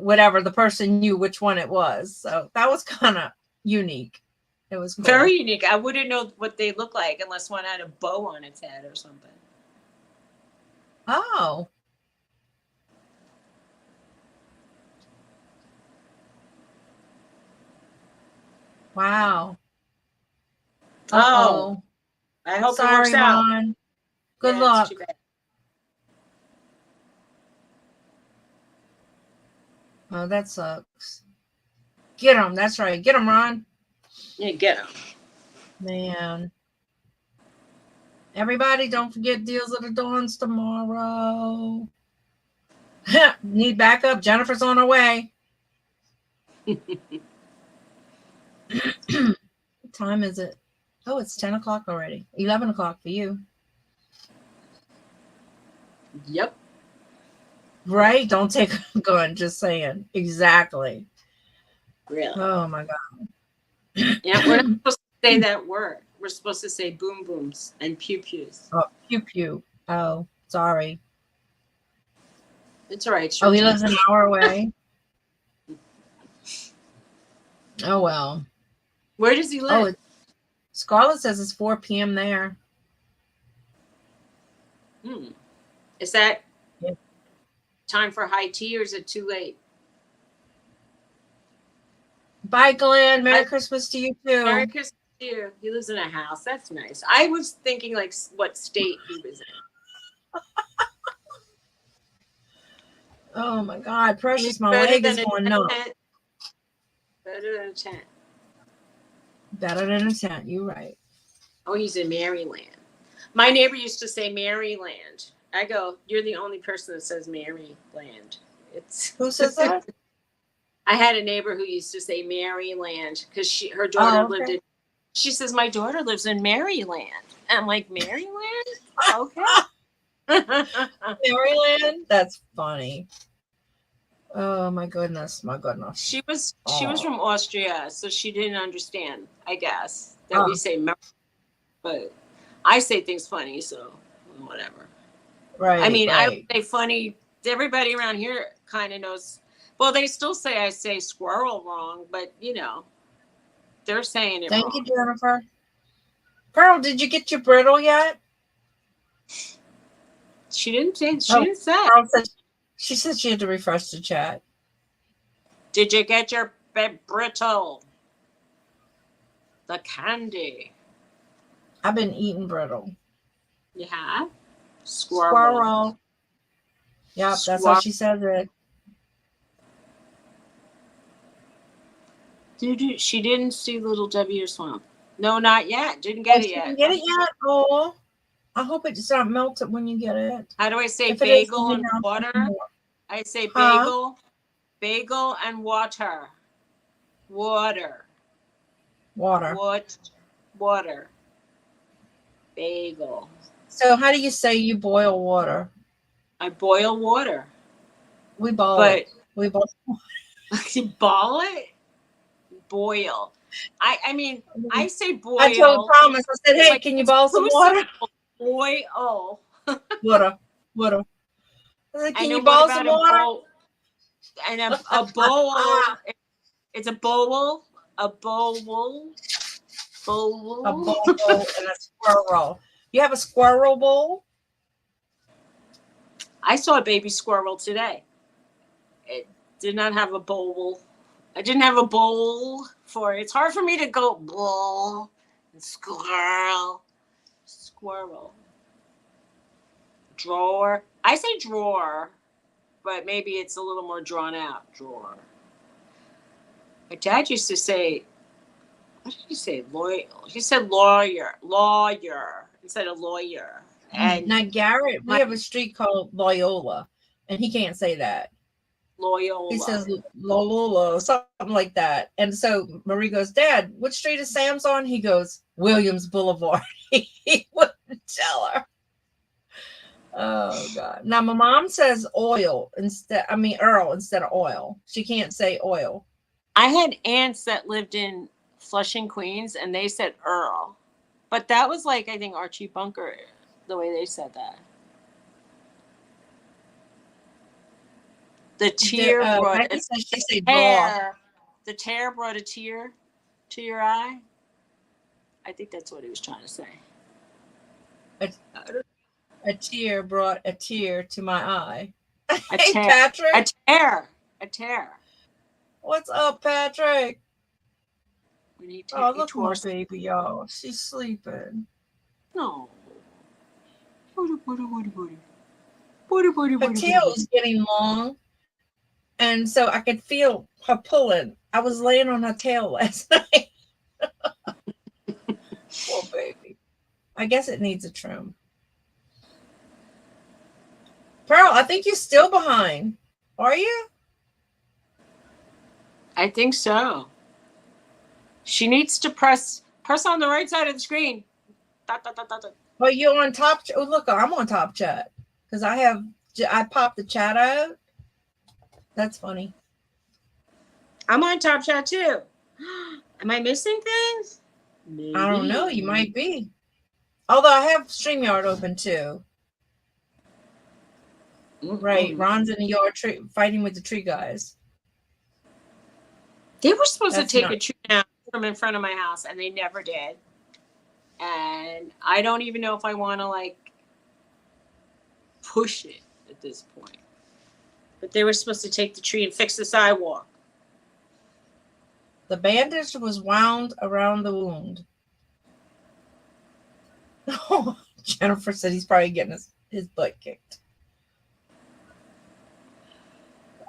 whatever the person knew which one it was. So that was kind of unique. It was cool. Very unique. I wouldn't know what they look like unless one had a bow on its head or something. Oh. Wow. Uh-oh. I hope it works out. Ron. Good luck. Oh, that sucks. Get him. That's right. Get him, Ron. Yeah, get him. Man. Everybody, don't forget Deals of the Dawns tomorrow. Need backup? Jennifer's on her way. What time is it? Oh, it's 10 o'clock already. 11 o'clock for you. Yep. Right? Don't take a gun. Just saying. Exactly. Really? Oh, my God. Yeah, we're not supposed to say that word. We're supposed to say boom booms and pew pews. Oh, pew pew. Oh, sorry. It's all right. Oh, he lives an hour away. Oh, well. Where does he live? Oh, Scarlett says it's 4 p.m. there. Is that time for high tea or is it too late? Bye, Glenn. Merry Christmas to you too. Merry Christmas to you. He lives in a house. That's nice. I was thinking like what state he was in. Oh my God, Precious, my leg is going nuts. Better than a tent. Better than a tent. You're right. Oh, he's in Maryland. My neighbor used to say Maryland. I go, you're the only person that says Maryland. Who says that? I had a neighbor who used to say Maryland because her daughter lived in. She says my daughter lives in Maryland. And I'm like, Maryland? Okay. Maryland? That's funny. Oh my goodness, my goodness. She was from Austria, so she didn't understand, I guess, that we say Maryland. But I say things funny, so whatever. Right. I mean, right. I don't say funny. Everybody around here kind of knows. Well, they still say I say squirrel wrong, but they're saying it wrong. Thank you, Jennifer. Pearl, did you get your brittle yet? She didn't say. She said she had to refresh the chat. Did you get your brittle? The candy. I've been eating brittle. You have? Squirrel. Yep, that's how she says it. She didn't see Little Debbie or Swamp. No, not yet. Didn't get it yet. Didn't get it yet? Oh, I hope it's not melted when you get it. How do I say bagel and water? I say bagel, bagel and water. Water. Bagel. So how do you say you boil water? I boil water. We boil it. We boil. You boil it? Boil. I mean, I say boil. I told Thomas, I said, hey, like, can you boil some water? Boil. Water. I said, can you boil some water? And a bowl. It's a bowl. A bowl. A bowl and a squirrel. You have a squirrel bowl? I saw a baby squirrel today. It did not have a bowl. I didn't have a bowl for it. It's hard for me to go bowl and squirrel. Drawer. I say drawer, but maybe it's a little more drawn out. Drawer. My dad used to say, what did he say? Lawyer. He said lawyer instead of lawyer. And now Garrett, we have a street called Loyola, and he can't say that. Loyola. He says Loyola, something like that. And so Marie goes, Dad, what street is Sam's on? He goes, Williams Boulevard. He wouldn't tell her. Oh God. Now my mom says Earl instead of oil. She can't say oil. I had aunts that lived in Flushing, Queens, and they said Earl. But that was like, I think, Archie Bunker, the way they said that. The tear brought a tear. The tear brought a tear to your eye. I think that's what he was trying to say. A tear brought a tear to my eye. Hey, Patrick. A tear. What's up, Patrick? Oh, look at my baby, y'all. She's sleeping. No. Her tail is getting long, and so I could feel her pulling. I was laying on her tail last night. Poor baby. I guess it needs a trim. Pearl, I think you're still behind. Are you? I think so. She needs to press on the right side of the screen. Well, you're on top. Oh, look, I'm on top chat because I popped the chat out. That's funny. I'm on top chat too. Am I missing things? Maybe. I don't know. You might be. Although I have StreamYard open too. Mm-hmm. Right. Ron's in the yard fighting with the tree guys. They were supposed to take a tree down from in front of my house, and they never did. And I don't even know if I want to push it at this point. But they were supposed to take the tree and fix the sidewalk. The bandage was wound around the wound. Oh, Jennifer said he's probably getting his butt kicked.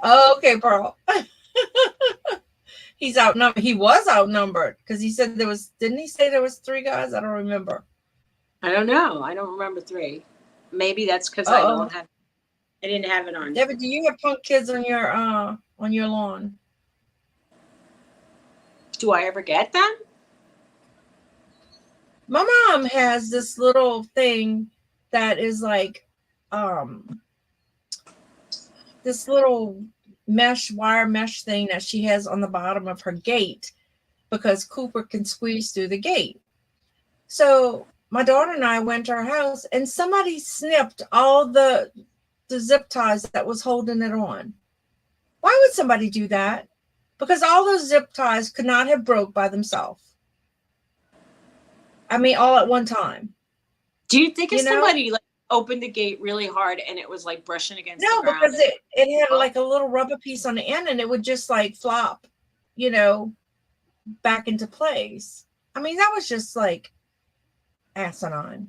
Okay, Pearl. He's outnumbered. He was outnumbered because he said there was. Didn't he say there was 3 guys? I don't remember. I don't know. I don't remember 3. Maybe that's because I didn't have it on. David, do you have punk kids on your lawn? Do I ever get them? My mom has this little thing that is like this little wire mesh thing that she has on the bottom of her gate because Cooper can squeeze through the gate. So my daughter and I went to her house and somebody snipped all the zip ties that was holding it on. Why would somebody do that? Because all those zip ties could not have broke by themselves. I mean, all at one time. Do you think if somebody like opened the gate really hard and it was like brushing against the ground? No, because it had like a little rubber piece on the end and it would just like flop, back into place. I mean, that was just like asinine.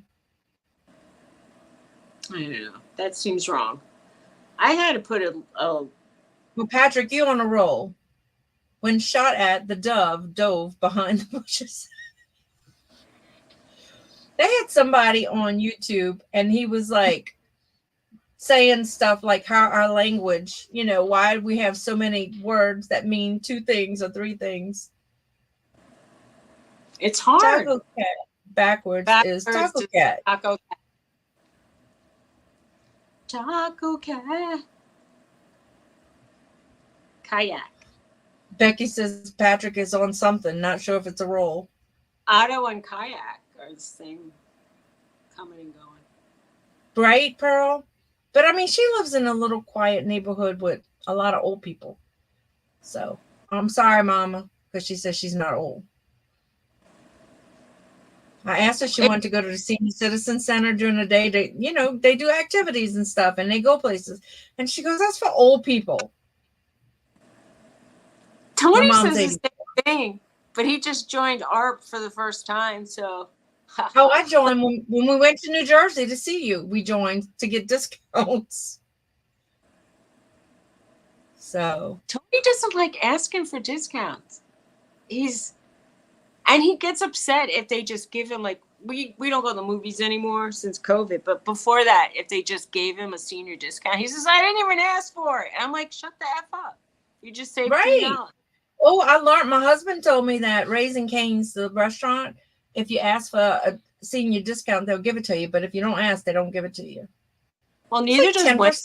I don't know. That seems wrong. I had to put Well, Patrick, you on a roll. When shot at, the dove dove behind the bushes. They had somebody on YouTube and he was like saying stuff like how our language, why we have so many words that mean 2 things or 3 things. It's hard. Taco cat backwards is taco cat. Taco cat. Taco cat. Kayak. Becky says Patrick is on something. Not sure if it's a roll. Otto and kayak are the same coming and going. Right, Pearl? But I mean, she lives in a little quiet neighborhood with a lot of old people. So I'm sorry, Mama, because she says she's not old. I asked her if she wanted to go to the Senior Citizen Center during the day. They do activities and stuff and they go places. And she goes, that's for old people. Tony says the same thing, but he just joined ARP for the first time. So, I joined when we went to New Jersey to see you. We joined to get discounts. So Tony doesn't like asking for discounts. He gets upset if they just give him like we don't go to the movies anymore since COVID. But before that, if they just gave him a senior discount, he says I didn't even ask for it. And I'm like, shut the F up. You just saved $2. Oh, I learned. My husband told me that Raising Cane's, the restaurant, if you ask for a senior discount, they'll give it to you. But if you don't ask, they don't give it to you. Well, neither does 10%.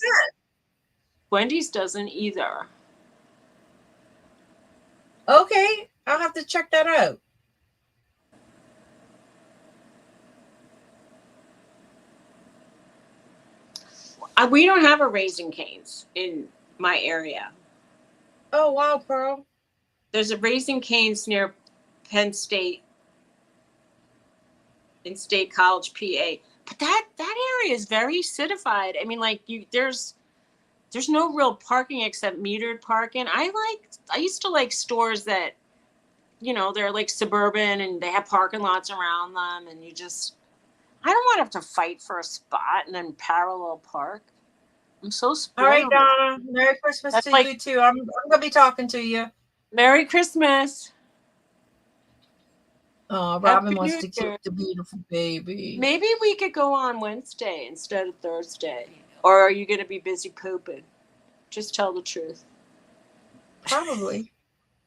Wendy's doesn't either. Okay, I'll have to check that out. We don't have a Raising Cane's in my area. Oh, wow, Pearl. There's a Raising Cane's near Penn State in State College, PA. But that area is very citified. I mean, like there's no real parking except metered parking. I used to like stores that, they're like suburban and they have parking lots around them, and I don't want to have to fight for a spot and then parallel park. I'm so spoiled. All right, Donna. Merry Christmas to you too. I'm gonna be talking to you. Merry Christmas. Oh, Robin wants to keep the beautiful baby. Maybe we could go on Wednesday instead of Thursday. Or are you going to be busy pooping? Just tell the truth. Probably.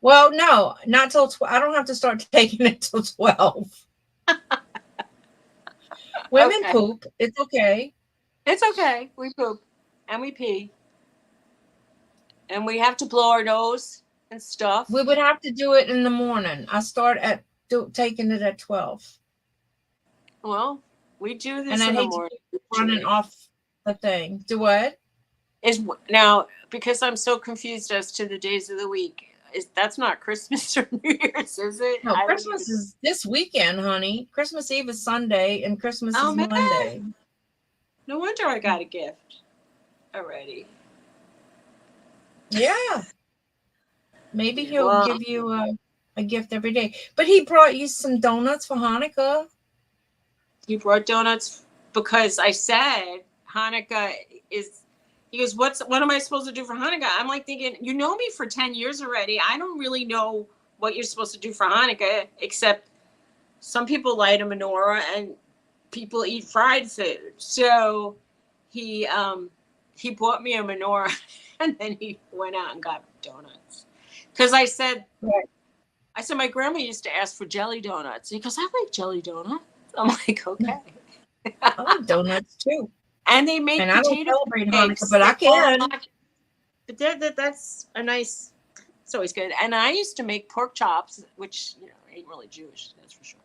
Well, no, not till 12. I don't have to start taking it till 12. Women poop. It's okay. It's okay. We poop and we pee. And we have to blow our nose and stuff. We would have to do it in the morning. I start taking it at 12. Well, we do this and in I the morning. Running off the thing. Do what? Now, because I'm so confused as to the days of the week, that's not Christmas or New Year's, is it? No, Christmas is this weekend, honey. Christmas Eve is Sunday and Christmas is Monday. No wonder I got a gift already. Yeah. Maybe he'll give you a gift every day. But he brought you some donuts for Hanukkah. He brought donuts because I said Hanukkah is. He goes, what am I supposed to do for Hanukkah? I'm like thinking, you know me for 10 years already. I don't really know what you're supposed to do for Hanukkah, except some people light a menorah and people eat fried food. So he bought me a menorah and then he went out and got donuts. Because I said, my grandma used to ask for jelly donuts. He goes, I like jelly donuts. I'm like, okay. I like donuts too. And they make potato I don't celebrate Hanukkah, but I can. But that's a nice. It's always good. And I used to make pork chops, which ain't really Jewish, that's for sure.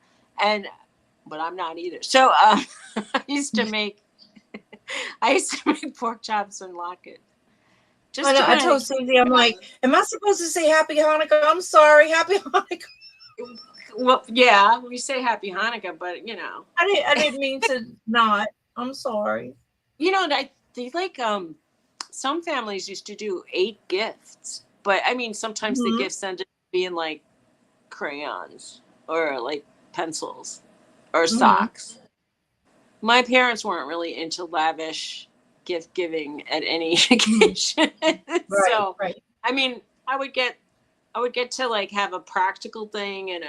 But I'm not either. So I used to make pork chops and latkes. I told Suzy, I'm like, am I supposed to say Happy Hanukkah? I'm sorry, Happy Hanukkah. Well, yeah, we say Happy Hanukkah, but I didn't mean to not. I'm sorry. They like some families used to do 8 gifts, but I mean sometimes the gifts ended up being like crayons or like pencils or socks. My parents weren't really into lavish gift giving at any occasion. So I mean I would get to like have a practical thing and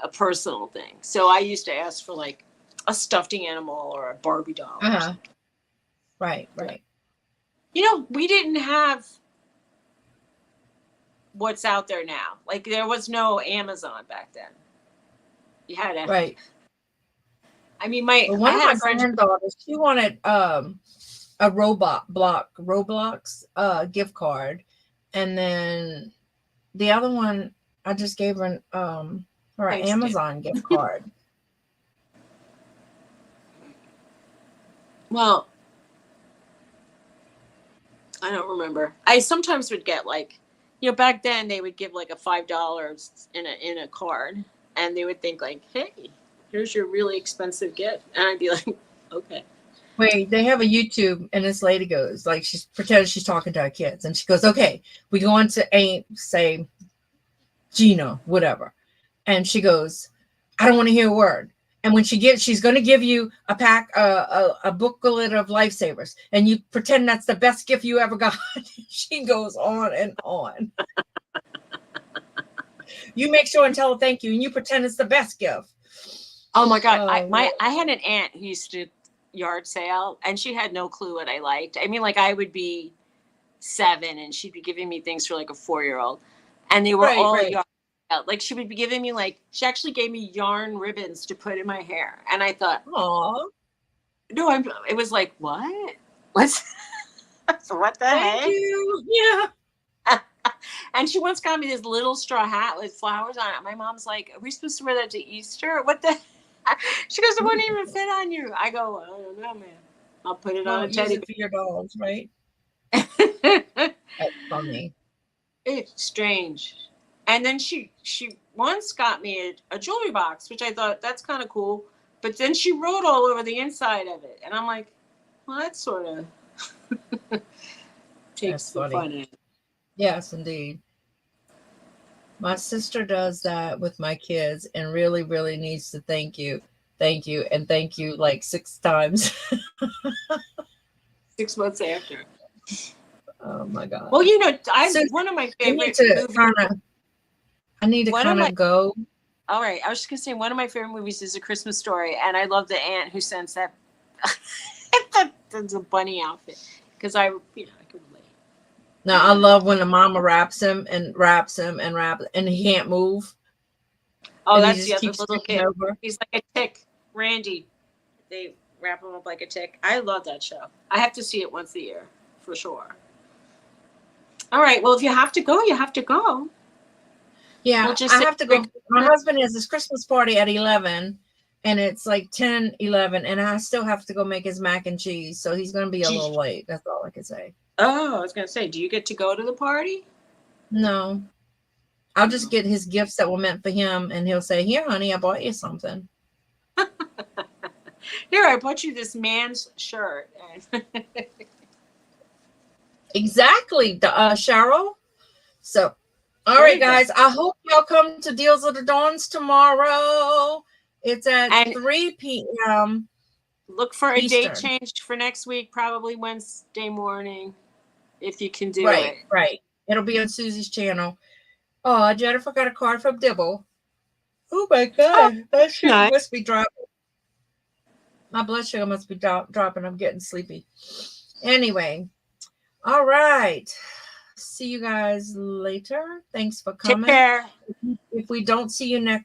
a personal thing. So I used to ask for like a stuffed animal or a Barbie doll. Right. We didn't have what's out there now. Like there was no Amazon back then. You had to. Right. I mean, one of my granddaughters, she wanted a Roblox gift card, and then the other one I just gave her an Amazon gift card. Well, I don't remember. I sometimes would get like, back then they would give like a $5 in a card, and they would think like, hey, here's your really expensive gift, and I'd be like, okay. Wait, they have a YouTube, and this lady goes like, she's pretends she's talking to her kids, and she goes, okay, we go into say Gina, whatever, and she goes, I don't want to hear a word. And when she's going to give you a pack, a booklet of Lifesavers, and you pretend that's the best gift you ever got. She goes on and on. You make sure and tell her thank you, and you pretend it's the best gift. Oh my God! I had an aunt who used to yard sale, and she had no clue what I liked. I mean, like I would be 7, and she'd be giving me things for like a 4-year-old, and they were all yard. Like she would be giving me she actually gave me yarn ribbons to put in my hair, and I thought, oh no, it was like what what the heck? Yeah. And she once got me this little straw hat with flowers on it. My mom's like, are we supposed to wear that to Easter? What the she goes, it wouldn't even fit on you. I go, I don't know, man, I'll put it on a teddy bear for your dolls, right? That's funny. It's strange. And then she once got me a jewelry box, which I thought that's kind of cool. But then she wrote all over the inside of it. And I'm like, well, that sort of takes the fun in. Yes, indeed. My sister does that with my kids and really, really needs to thank you, and thank you like 6 times. 6 months after. Oh, my God. Well, one of my favorite movies. I need to kind of go. All right. I was just going to say, one of my favorite movies is A Christmas Story. And I love the aunt who sends that. That's a bunny outfit. Because I could relate. No, I love when the mama wraps him, and he can't move. Oh, that's the other little kid. Over. He's like a tick. Randy. They wrap him up like a tick. I love that show. I have to see it once a year, for sure. All right. Well, if you have to go, you have to go. Yeah, I have to go. My husband has his Christmas party at 11, and it's like 10, 11, and I still have to go make his mac and cheese, so he's going to be a little late. That's all I can say. Oh, I was going to say, do you get to go to the party? No. I'll just get his gifts that were meant for him, and he'll say, here, honey, I bought you something. Here, I bought you this man's shirt. Exactly, Cheryl. So, all right, guys. I hope y'all come to Deals of the Dawns tomorrow. It's at 3 p.m. Look for a Eastern. date change for next week, probably Wednesday morning, if you can do right, it. Right. It'll be on Suzy's channel. Oh, Jennifer got a card from Dibble. Oh my God. My sugar must be dropping. My blood sugar must be dropping. I'm getting sleepy. Anyway. All right. See you guys later. Thanks for coming. Take care. If we don't see you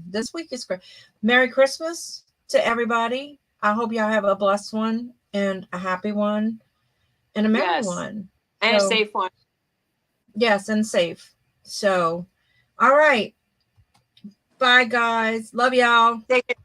this week is great. Merry Christmas to everybody. I hope y'all have a blessed one and a happy one and a merry one. And a safe one. Yes, and safe. So, all right. Bye, guys. Love y'all. Take it.